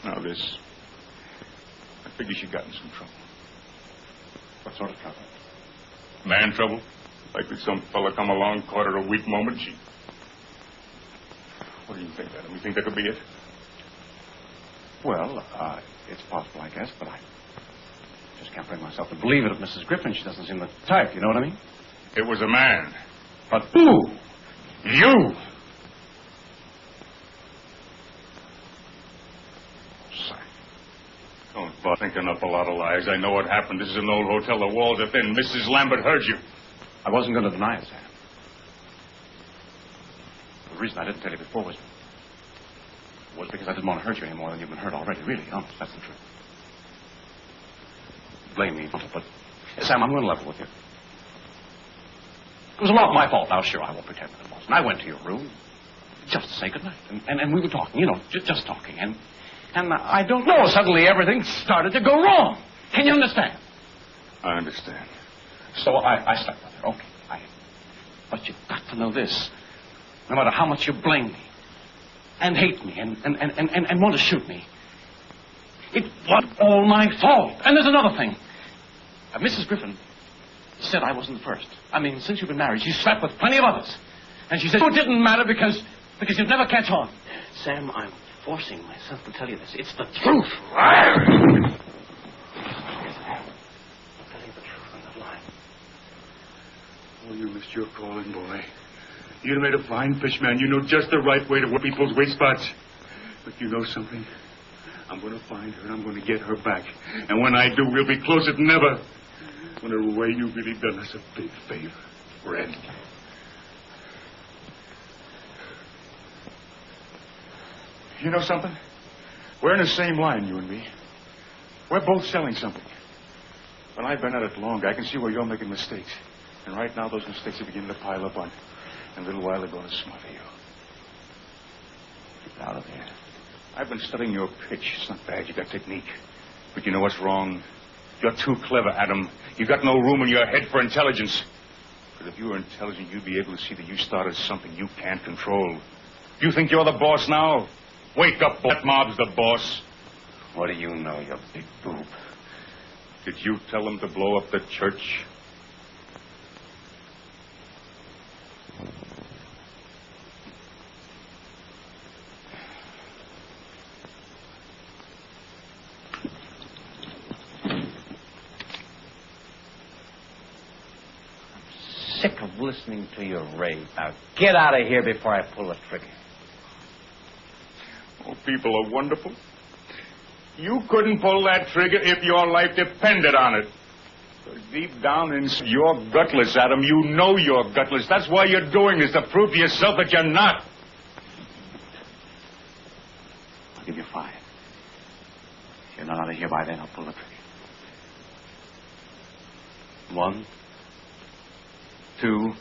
H: Now this. I figure she got in some trouble.
B: What sort of trouble?
H: Man trouble. Like that some fella come along, caught her a weak moment. What do you think, Adam? You think that could be it?
B: Well, it's possible, I guess, but I just can't bring myself to believe it of Mrs. Griffin. She doesn't seem the type, you know what I mean?
H: It was a man.
B: But who?
H: You! Sorry. Don't bother thinking up a lot of lies. I know what happened. This is an old hotel. The walls are thin. Mrs. Lambert heard you.
B: I wasn't going to deny it, Sam. The reason I didn't tell you before was because I didn't want to hurt you any more than you've been hurt already. Really, honest, that's the truth. Blame me, but Sam, I'm going to level with you. It was a lot my fault. Now, sure, I won't pretend that it wasn't. I went to your room just to say goodnight, and we were talking, you know, just talking, and I don't know, suddenly everything started to go wrong. Can you understand?
H: I understand.
B: So I slept with her. Okay, but you've got to know this. No matter how much you blame me, and hate me, and want to shoot me, it wasn't all my fault. And there's another thing. Mrs. Griffin said I wasn't the first. I mean, since you've been married, she slept with plenty of others. And she said it didn't matter because you'd never catch on. Sam, I'm forcing myself to tell you this. It's the truth. I'll tell you the truth on that line.
H: Oh, you missed your calling, boy. You'd made a fine fish, man. You know just the right way to work people's weak spots. But you know something? I'm going to find her, and I'm going to get her back. And when I do, we'll be closer than ever. In a way, you've really done us a big favor, friend. You know something? We're in the same line, you and me. We're both selling something. When I've been at it longer, I can see where you're making mistakes. And right now, those mistakes are beginning to pile up on you. And a little while, they're going to smother you. Get out of here. I've been studying your pitch. It's not bad. You got technique. But you know what's wrong? You're too clever, Adam. You've got no room in your head for intelligence. But if you were intelligent, you'd be able to see that you started something you can't control. You think you're the boss now? Wake up, that mob's the boss.
B: What do you know, you big boob?
H: Did you tell them to blow up the church?
B: Sick of listening to your rave. Now, get out of here before I pull the trigger.
H: Oh, people are wonderful. You couldn't pull that trigger if your life depended on it. Deep down inside, you're gutless, Adam. You know you're gutless. That's why you're doing this, to prove to yourself that you're not.
O: I'll give you 5. If you're not out of here by then, I'll pull the trigger. 1, 2,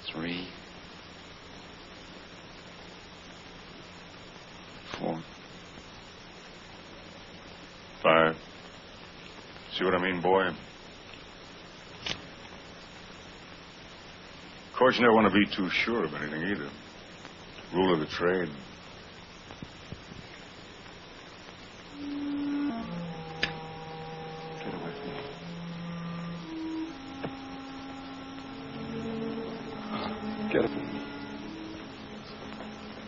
O: 3, 4,
H: 5. See what I mean, boy? Of course, you never want to be too sure of anything either. Rule of the trade.
O: Get away from me.
H: Get it.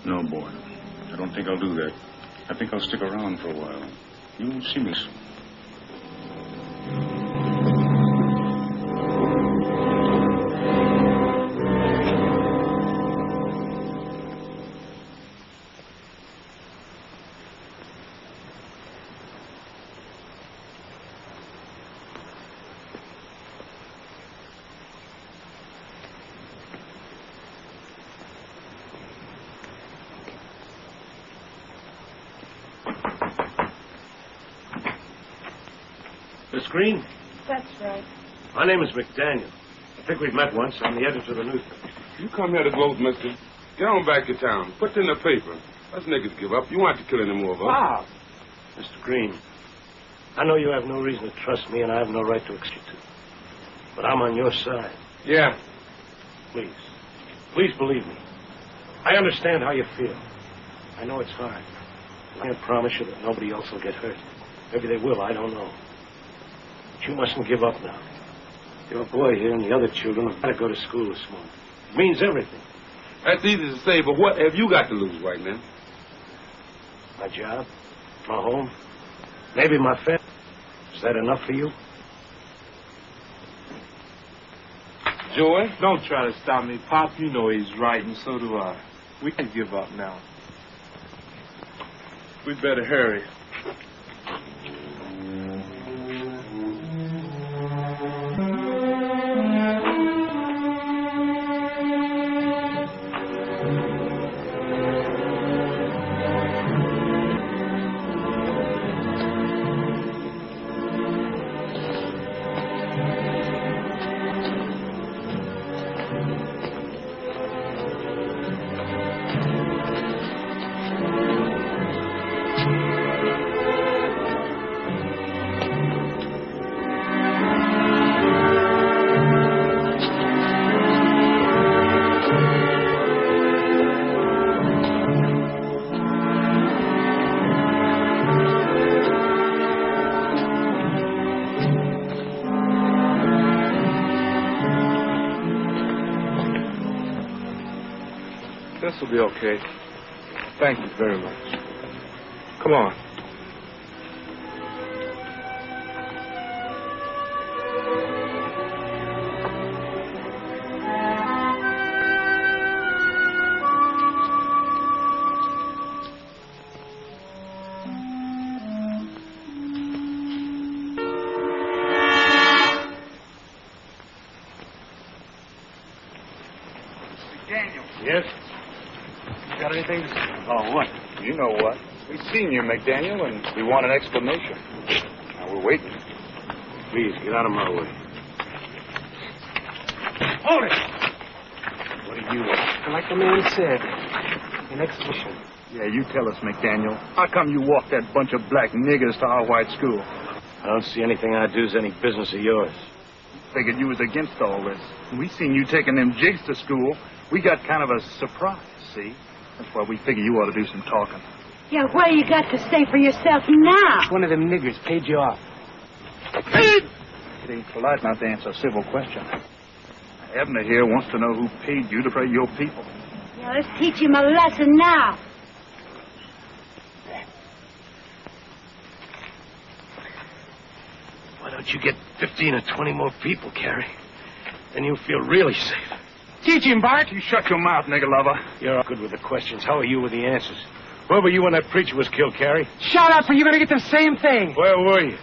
H: No, boy. I don't think I'll do that. I think I'll stick around for a while. You'll see me soon.
D: Miss Green?
K: That's right.
D: My name is McDaniel. I think we've met once. I'm the editor of the newspaper.
C: You come here to gloat, mister. Get on back to town. Put it in the paper. Us niggas give up. You won't have to kill any more of us.
D: Wow. Mr. Green, I know you have no reason to trust me, and I have no right to expect you to. But I'm on your side.
C: Yeah.
D: Please. Please believe me. I understand how you feel. I know it's hard. I can't promise you that nobody else will get hurt. Maybe they will. I don't know. But you mustn't give up now. Your boy here and the other children have got to go to school this morning. It means everything.
C: That's easy to say, but what have you got to lose right now?
D: My job, my home, maybe my family. Is that enough for you?
J: Joey, don't try to stop me. Pop, you know he's right, and so do I. We can't give up now. We better hurry. This will be okay. Thank you very much. Come on.
D: Yes?
Q: Got anything to say?
D: Oh, what?
Q: You know what. We've seen you, McDaniel, and we want an explanation. Now, we're waiting.
D: Please, get out of my way.
N: Hold it!
D: What do you want?
N: Like the man said, an explanation.
Q: Yeah, you tell us, McDaniel. How come you walked that bunch of black niggers to our white school?
D: I don't see anything I do is any business of yours.
Q: Figured you was against all this. We seen you taking them jigs to school. We got kind of a surprise, see? That's why we figure you ought to do some talking.
E: Yeah, what do you got to say for yourself now?
N: One of them niggers paid you off.
Q: It ain't polite not to answer a civil question. Abner here wants to know who paid you to pray your people.
E: Yeah, let's teach him a lesson now.
D: Why don't you get 15 or 20 more people, Carrie? Then you'll feel really safe.
N: Teach him, Bart.
Q: You shut your mouth, nigger lover.
D: You're good with the questions. How are you with the answers? Where were you when that preacher was killed, Carrie?
N: Shut up, or you're going to get the same thing.
D: Where were you?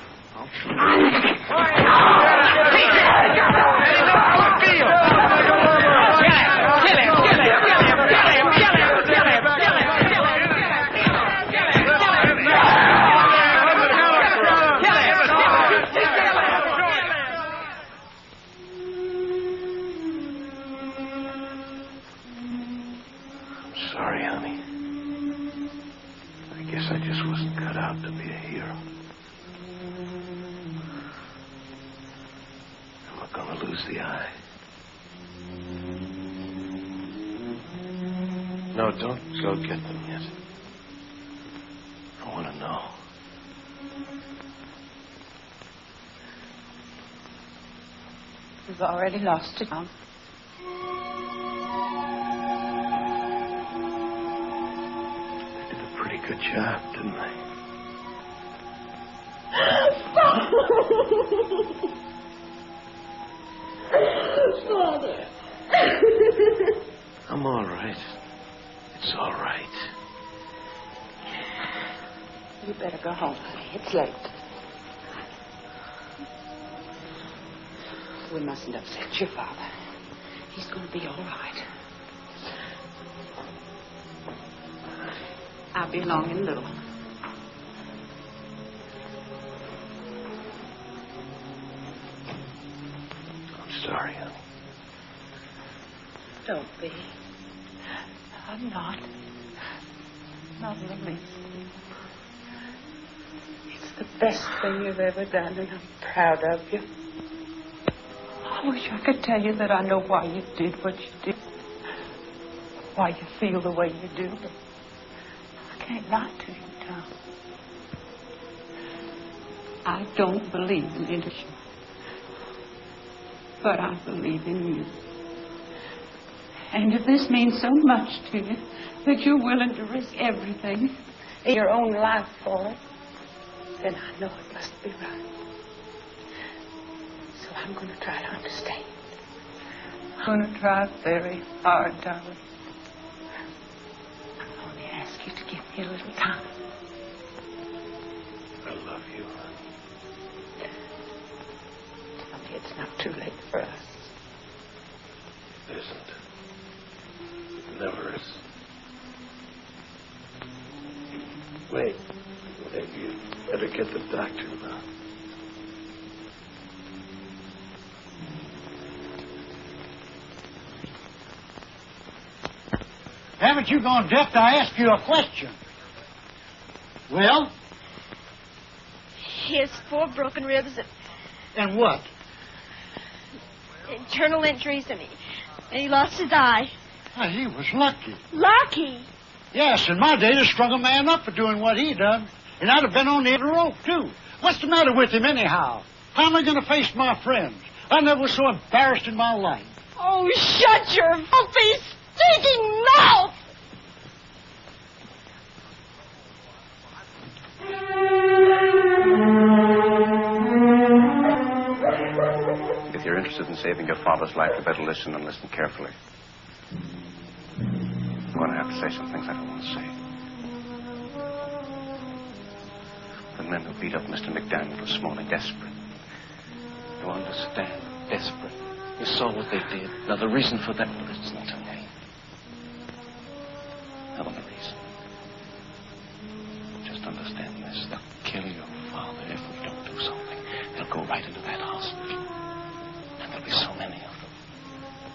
D: Sorry, honey. I guess I just wasn't cut out to be a hero. Am I gonna lose the eye? No, don't go get them yet. I want to know.
P: We've already lost it, Tom.
D: Pretty good job, didn't I?
K: Father.
D: I'm all right. It's all right.
P: You better go home, honey. It's late. We mustn't upset your father. He's going to be all right. I'll be along in a little.
D: I'm sorry, honey.
P: Don't be. I'm not. Not in the least. It's the best thing you've ever done, and I'm proud of you. I wish I could tell you that I know why you did what you did. Why you feel the way you do, but I can't lie to you, Tom. I don't believe in leadership, but I believe in you. And if this means so much to you that you're willing to risk everything in your own life for it, then I know it must be right. So I'm going to try to understand. I'm going to try very hard, darling. I only ask you to give me a little time.
D: I love you, honey.
P: Tell me it's not too late for us.
D: It isn't. It never is. Wait. You better get the doctor now.
G: Haven't you gone deaf to ask you a question? Well?
F: He has 4 broken ribs
G: And what?
F: and internal injuries, and he lost his eye.
G: Well, he was lucky.
F: Lucky?
G: Yes, in my day, they strung a man up for doing what he done. And I'd have been on the end of the rope, too. What's the matter with him, anyhow? How am I going to face my friends? I never was so embarrassed in my life.
F: Oh, shut your filthy, stinking mouth!
O: If you're interested in saving your father's life, you better listen and listen carefully. I'm going to have to say some things I don't want to say. The men who beat up Mr. McDaniel this morning, desperate. You understand? Desperate. You saw what they did. Now, the reason for that, listen to me. Now, the reason. Just understand this. They'll kill your father if we don't do something. They'll go right into that hospital. And there'll be so many of them.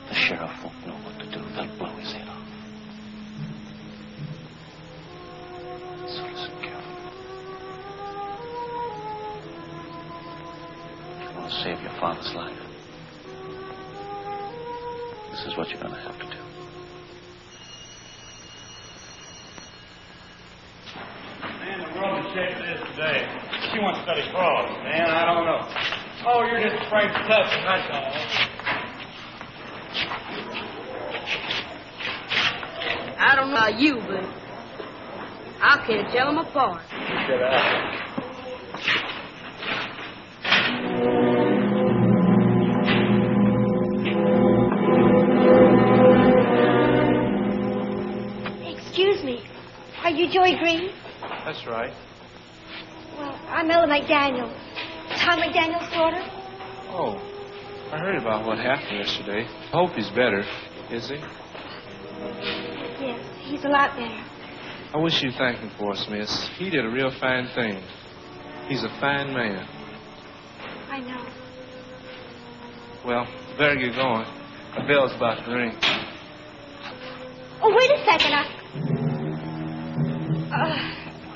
O: The sheriff won't know what to do. They'll blow his head off. So listen carefully. If you want to save your father's life, this is what you're going to have to do.
Q: Man, the world is shaped this today. She wants to study frauds. Man, I don't know. Oh, you're just afraid to touch them, that's all.
E: I don't know about you, but I can't tell them apart.
Q: Get out.
F: Excuse me. Are you Joey Green?
J: That's right.
F: Well, I'm Ella McDaniel. Tom McDaniel's daughter?
J: Oh, I heard about what happened yesterday. I hope he's better. Is he?
F: Yes, he's a lot better.
J: I wish you'd thank him for us, miss. He did a real fine thing. He's a fine man.
F: I know.
J: Well, better get going. The bell's about to ring.
F: Oh, wait a second.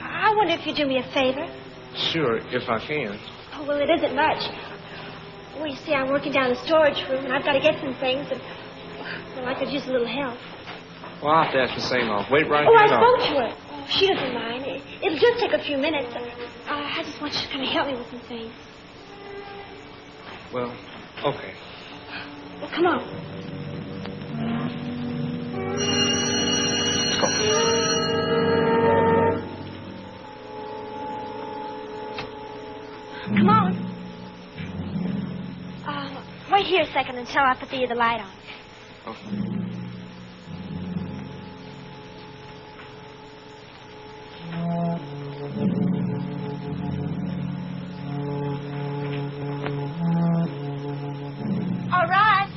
F: I wonder if you'd do me a favor.
J: Sure, if I can.
F: Oh, well, it isn't much. Well, you see, I'm working down the storage room, and I've got to get some things, and, well, I could use a little help.
J: Well, I'll have to ask the same off. Wait right
F: Oh, I
J: here.
F: spoke to her. Oh, she doesn't mind. It'll just take a few minutes. I just want you to kind of help me with some things.
J: Well, okay.
F: Well, come on. Come on. Wait here a second until I put the light on.
J: Okay.
F: All right.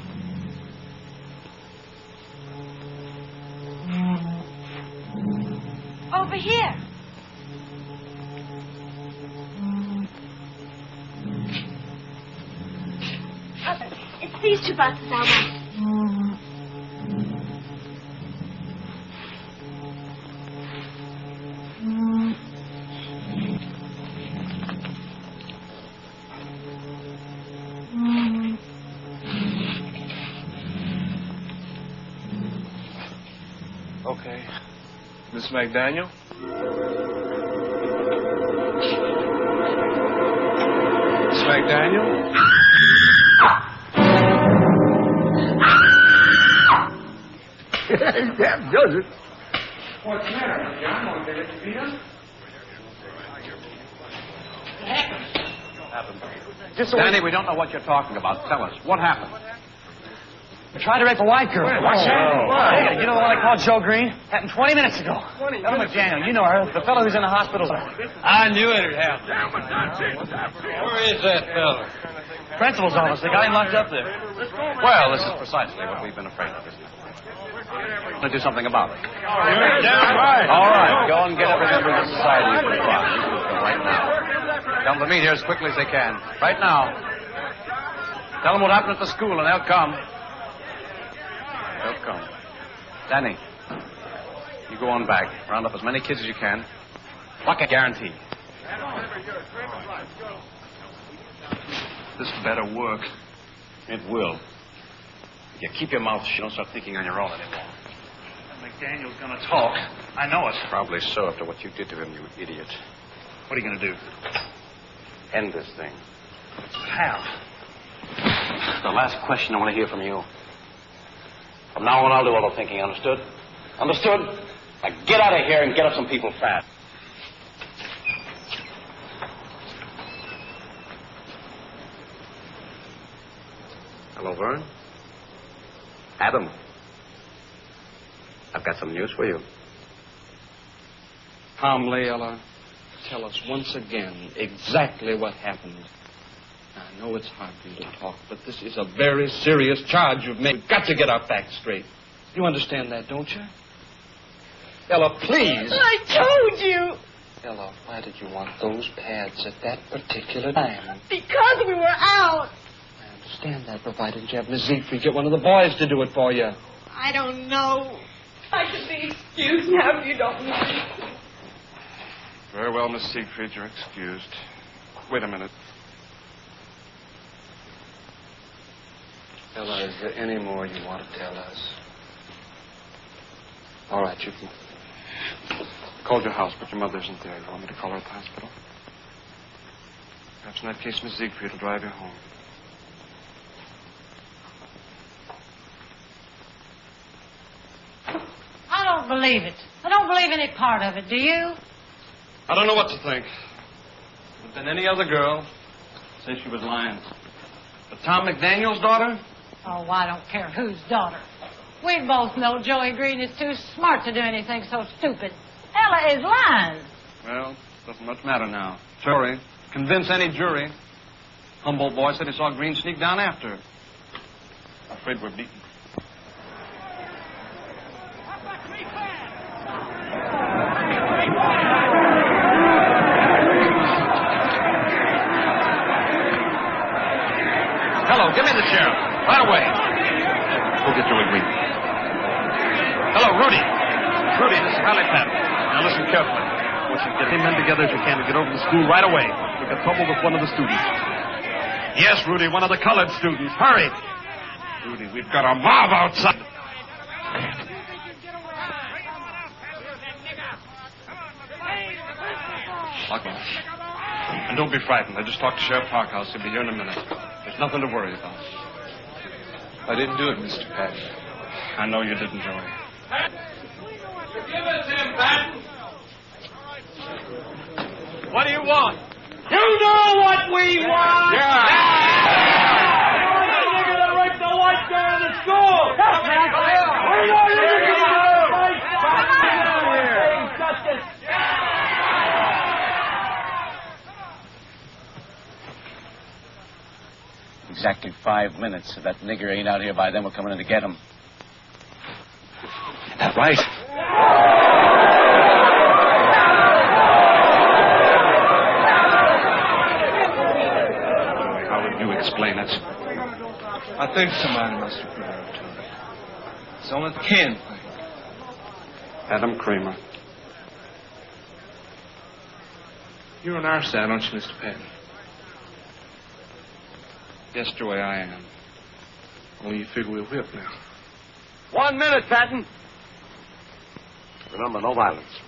F: Over here. It's these two boxes I want.
J: Okay. Miss McDaniel? Miss McDaniel?
C: That does it.
L: What's the matter, John? Want to let you beat him?
B: Danny, we don't know what you're talking about. Tell us. What happened?
R: We tried to rape a white girl.
B: What's that?
R: Hey, you know the one I called Joe Green? Happened 20 minutes ago. Ella McDaniel, you know her. The fellow who's in the hospital.
I: I knew it had happened. Where is that fella?
R: Principal's office. They got him locked up there.
B: Well, this is precisely what we've been afraid of, isn't it? Let's do something about it.
C: You're damn right.
B: All right, go and get every member of the society you can find. Right now. Tell them to meet here as quickly as they can. Right now. Tell them what happened at the school, and they'll come. They'll come. Danny, you go on back. Round up as many kids as you can. Bucket guarantee.
J: This better work.
B: It will. You keep your mouth shut. Don't start thinking on your own anymore.
Q: McDaniel's gonna talk. I know it.
B: Probably so after what you did to him, you idiot.
Q: What are you gonna do?
B: End this thing.
Q: How?
B: The last question I want to hear from you. From now on, I'll do all the thinking, understood? Understood? Now get out of here and get up some people fast. Hello, Vern. Adam. I've got some news for you.
I: Tom Layella, tell us once again exactly what happened. I know it's hard for you to talk, but this is a very serious charge you've made. We've got to get our facts straight. You understand that, don't you? Ella, please.
E: I told you.
I: Ella, why did you want those pads at that particular time?
E: Because we were out.
I: I understand that, but why didn't you have Miss Siegfried get one of the boys to do it for you?
E: I don't know. I could be excused now if you don't mind.
J: Very well, Miss Siegfried, you're excused. Wait a minute.
I: Ella, is there any more you want to tell us? All right, you can.
J: Called your house, but your mother isn't there. You want me to call her at the hospital? Perhaps in that case, Miss Siegfried will drive you home.
S: I don't believe it. I don't believe any part of it, do you?
I: I don't know what to think. If it had been any other girl, I'd say she was lying. But Tom McDaniel's daughter?
S: Oh, I don't care whose daughter. We both know Joey Green is too smart to do anything so stupid. Ella is lying.
I: Well, doesn't much matter now. Jury. Convince any jury.
B: Humboldt boy said he saw Green sneak down after her. I'm afraid we're beaten. Hello, give me the sheriff. Right away. Go get Joey Green. Hello, Rudy. Rudy, this is Hallie Pat. Now listen carefully. I want you to get 10 men together as you can to get over to the school right away. We've got trouble with one of the students. Yes, Rudy, one of the colored students. Hurry. Rudy, we've got a mob outside. Lock on. And don't be frightened. I just talked to Sheriff Parkhouse. He'll be here in a minute. There's nothing to worry about.
J: I didn't do it, Mr. Patton.
B: I know you didn't, Joey.
M: Give us him, Patton.
B: What do you want?
M: You know what we want!
B: Yeah!
M: We're going to rape the white guy in the school! That's right! We're going to justice!
O: Exactly 5 minutes. If that nigger ain't out here by then, we're coming in to get him. Is that right?
B: How would you explain it?
J: I think somebody must have put her up to it. It's only the kin thing.
B: Adam Kramer.
J: You're on our side, aren't you, Mr. Patton?
B: Yes, Joey, I am.
J: Only you figure we'll whip now.
B: 1 minute, Patton. Remember, no violence.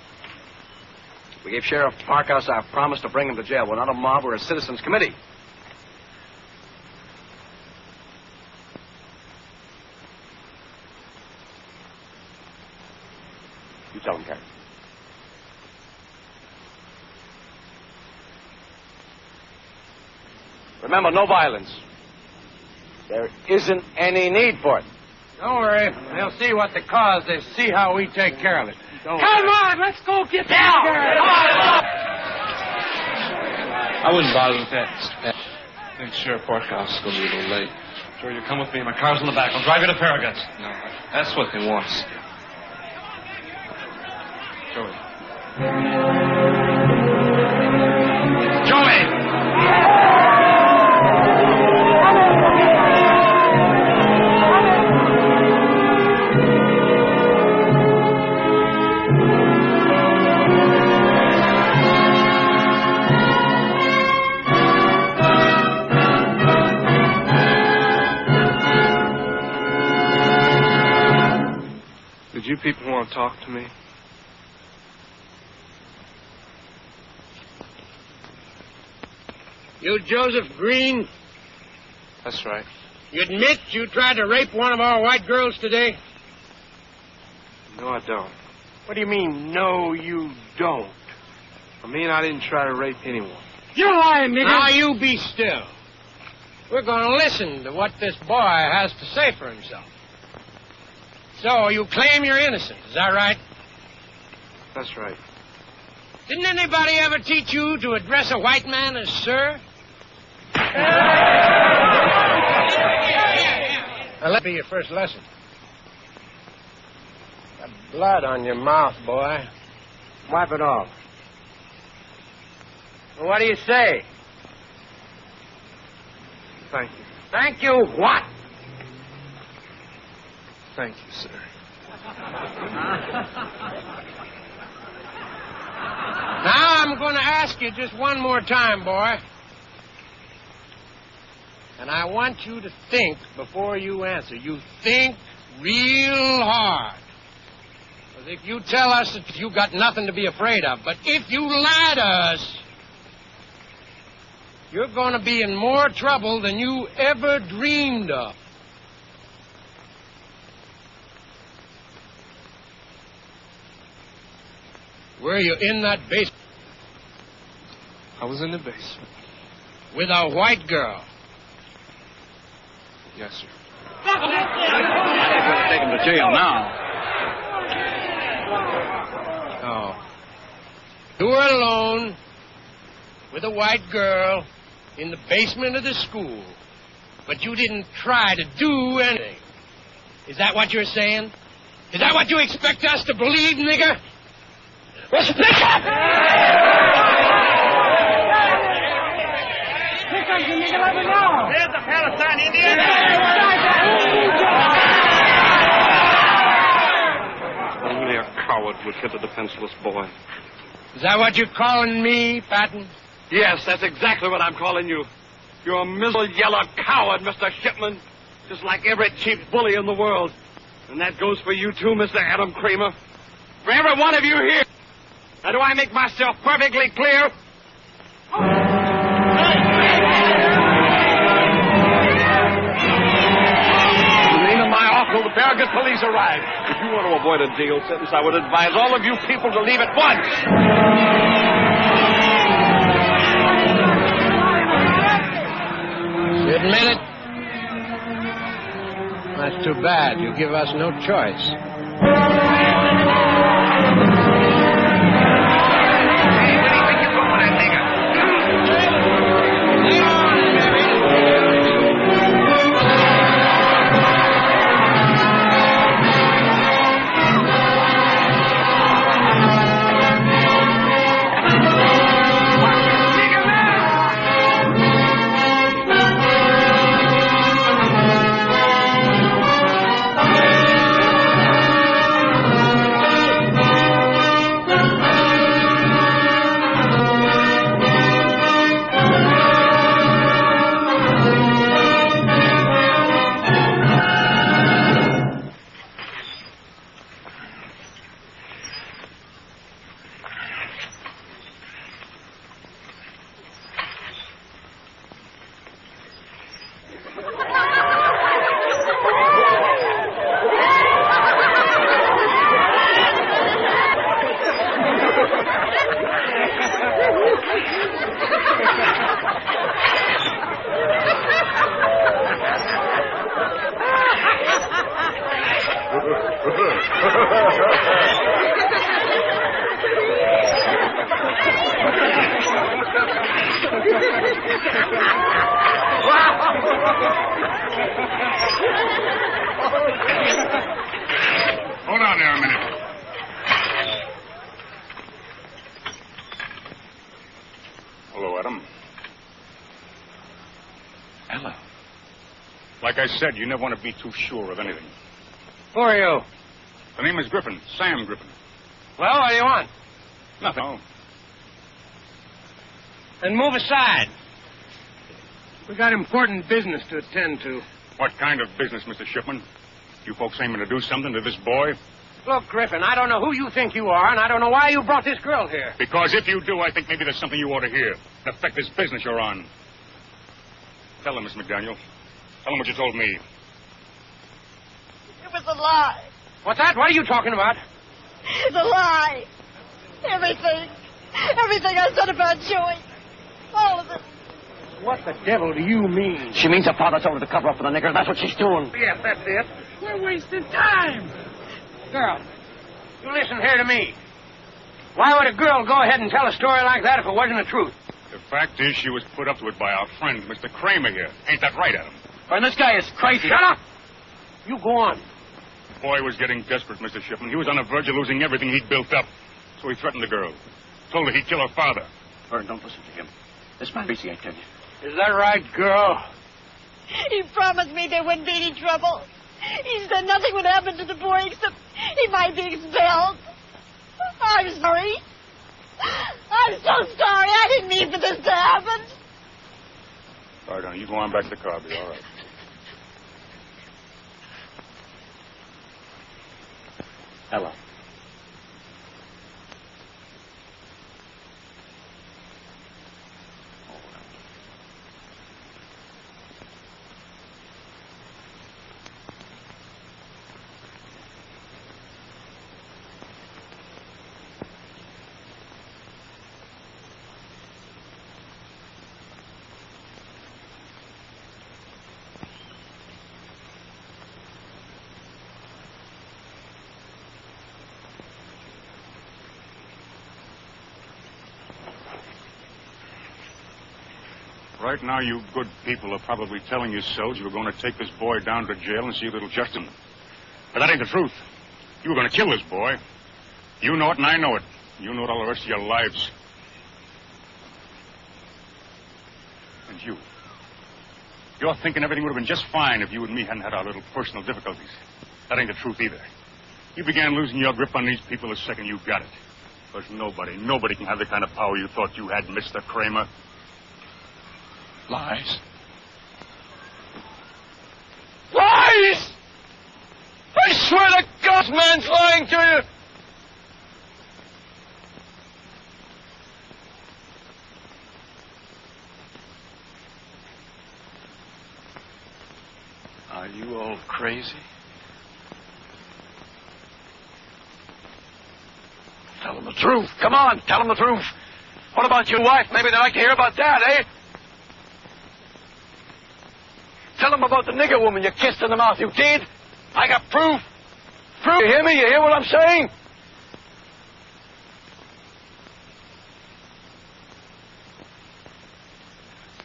B: We gave Sheriff Parkhouse our promise to bring him to jail. We're not a mob, we're a citizens' committee. You tell him, Karen. Remember, no violence. There isn't any need for it.
I: Don't worry. They'll see what the cause is. See how we take care of it. Come
M: on, let's go get down!
J: I wouldn't bother with that, Mr. Patton. I think Sheriff Parkhouse is going to be a little late.
B: Sure, you come with me. My car's in the back. I'll drive you to Farragut's.
J: No, that's what they want us to do.
B: Joey. Joey!
J: Did you people want to talk to me?
I: You, Joseph Green,
J: That's right.
I: you admit you tried to rape one of our white girls today?
J: No, I don't.
I: What do you mean, no, you don't?
J: I mean, I didn't try to rape anyone.
I: You're lying, nigger. Now, you be still. We're going to listen to what this boy has to say for himself. So, you claim you're innocent, is that right?
J: That's right.
I: Didn't anybody ever teach you to address a white man as sir? Now, let me be your first lesson. Got blood on your mouth, boy. Wipe it off. Well, what do you say?
J: Thank you.
I: Thank you what?
J: Thank you, sir.
I: Now I'm going to ask you just one more time, boy. And I want you to think before you answer. You think real hard. Because if you tell us that you got nothing to be afraid of, but if you lie to us, you're going to be in more trouble than you ever dreamed of. Were you in that basement?
J: I was in the basement.
I: With a white girl?
J: Yes, sir.
B: We're going to take him to jail now.
I: Oh. You were alone with a white girl in the basement of the school. But you didn't try to do anything. Is that what you're saying? Is that what you expect us to believe, nigger? Well, speak up!
N: Pick up, you nigger, let me know.
Q: There's the Palestine Indian.
O: Only a coward would hit a defenseless boy.
I: Is that what you're calling me, Patton?
O: Yes, that's exactly what I'm calling you. You're a miserable yellow coward, Mr. Shipman. Just like every cheap bully in the world. And that goes for you, too, Mr. Adam Kramer. For every one of you here. Now, do I make myself perfectly clear?
C: In
O: the name of my uncle, the Farragut police arrived. If you want to avoid a jail sentence, I would advise all of you people to leave at once.
I: You admit it? That's too bad. You give us no choice.
H: Hold on there a minute. Hello, Adam.
O: Hello.
H: Like I said, you never want to be too sure of anything.
I: Who are you?
H: The name is Griffin, Sam Griffin.
I: Well, what do you want?
H: Nothing. Oh.
I: Then move aside. We got important business to attend to.
H: What kind of business, Mr. Shipman? You folks aiming to do something to this boy?
I: Look, Griffin, I don't know who you think you are, and I don't know why you brought this girl here.
H: Because if you do, I think maybe there's something you ought to hear. To affect this business you're on. Tell him, Miss McDaniel. Tell him what you told me.
E: It was a lie.
I: What's that? What are you talking about?
E: It's a lie. Everything. Everything I said about Joey. All of it.
I: What the devil do you mean?
O: She means her father told her to cover up for the nigger. That's what she's doing.
I: Yes, that's it. We're wasting time. Girl, you listen here to me. Why would a girl go ahead and tell a story like that if it wasn't the truth?
H: The fact is she was put up to it by our friend, Mr. Kramer here. Ain't that right, Adam?
O: And this guy is crazy.
I: Shut up! You go on.
H: The boy was getting desperate, Mr. Shipman. He was on the verge of losing everything he'd built up. So he threatened the girl. Told her he'd kill her father.
O: Vern, don't listen to him. This man appreciates him.
I: Is that right, girl?
E: He promised me there wouldn't be any trouble. He said nothing would happen to the boy except he might be expelled. I'm sorry. I'm so sorry. I didn't mean for this to happen.
H: All right, honey, you go on back to the car. I'll be all right.
O: Ella.
H: Right now, you good people are probably telling yourselves you were going to take this boy down to jail and see a little justice. But that ain't the truth. You were going to kill this boy. You know it, and I know it. You know it all the rest of your lives. And you're thinking everything would have been just fine if you and me hadn't had our little personal difficulties. That ain't the truth either. You began losing your grip on these people the second you got it. Because nobody can have the kind of power you thought you had, Mr. Kramer.
B: Lies. Lies! I swear to God, man's lying to you! Are you all crazy? Tell them the truth. Come on, tell them the truth. What about your wife? Maybe they'd like to hear about that, eh? Tell them about the nigger woman you kissed in the mouth. You did? I got proof. Proof. You hear me? You hear what I'm saying?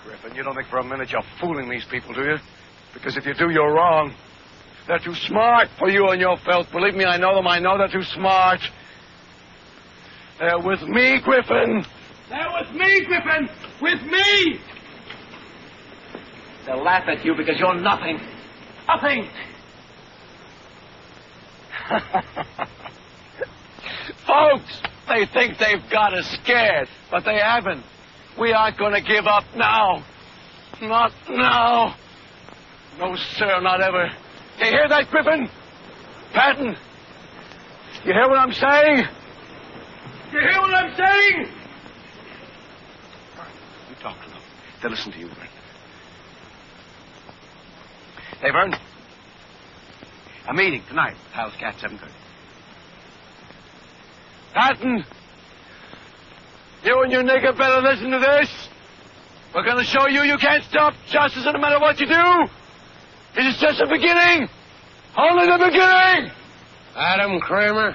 B: Griffin, you don't think for a minute you're fooling these people, do you? Because if you do, you're wrong. They're too smart for you and your filth. Believe me, I know them. I know they're too smart. They're with me, Griffin.
M: They're with me, Griffin. With me.
B: They'll laugh at you because you're nothing. Nothing. Folks, they think they've got us scared, but they haven't. We aren't going to give up now. Not now. No, sir, not ever. You hear that, Griffin? Patton? You hear what I'm saying? You hear what I'm saying? You talk to them. They'll listen to you, Vern. Hey, Vern. A meeting tonight. Hal's Cat, 7:30. Patton! You and your nigger better listen to this. We're going to show you can't stop justice no matter what you do. It is just the beginning. Only the beginning.
I: Adam Kramer.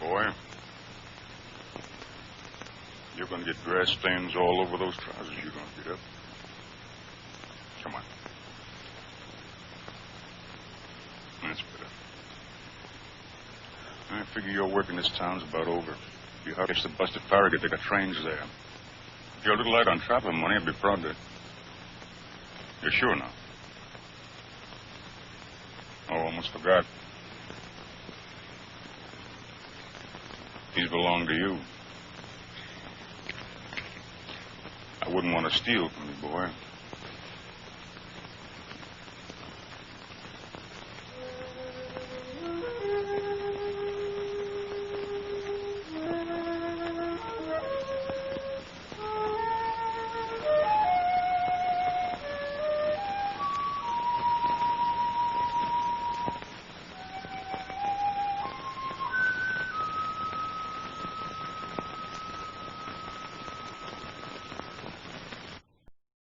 H: Boy, you're going to get grass stains all over those trousers you're going to get up. Come on. That's better. I figure your work in this town's about over. You have to catch the bus to Farragut. They got trains there. If you're a little light on traveling money, I'd be proud to. You're sure now? Oh, almost forgot. These belong to you. I wouldn't want to steal from you, boy.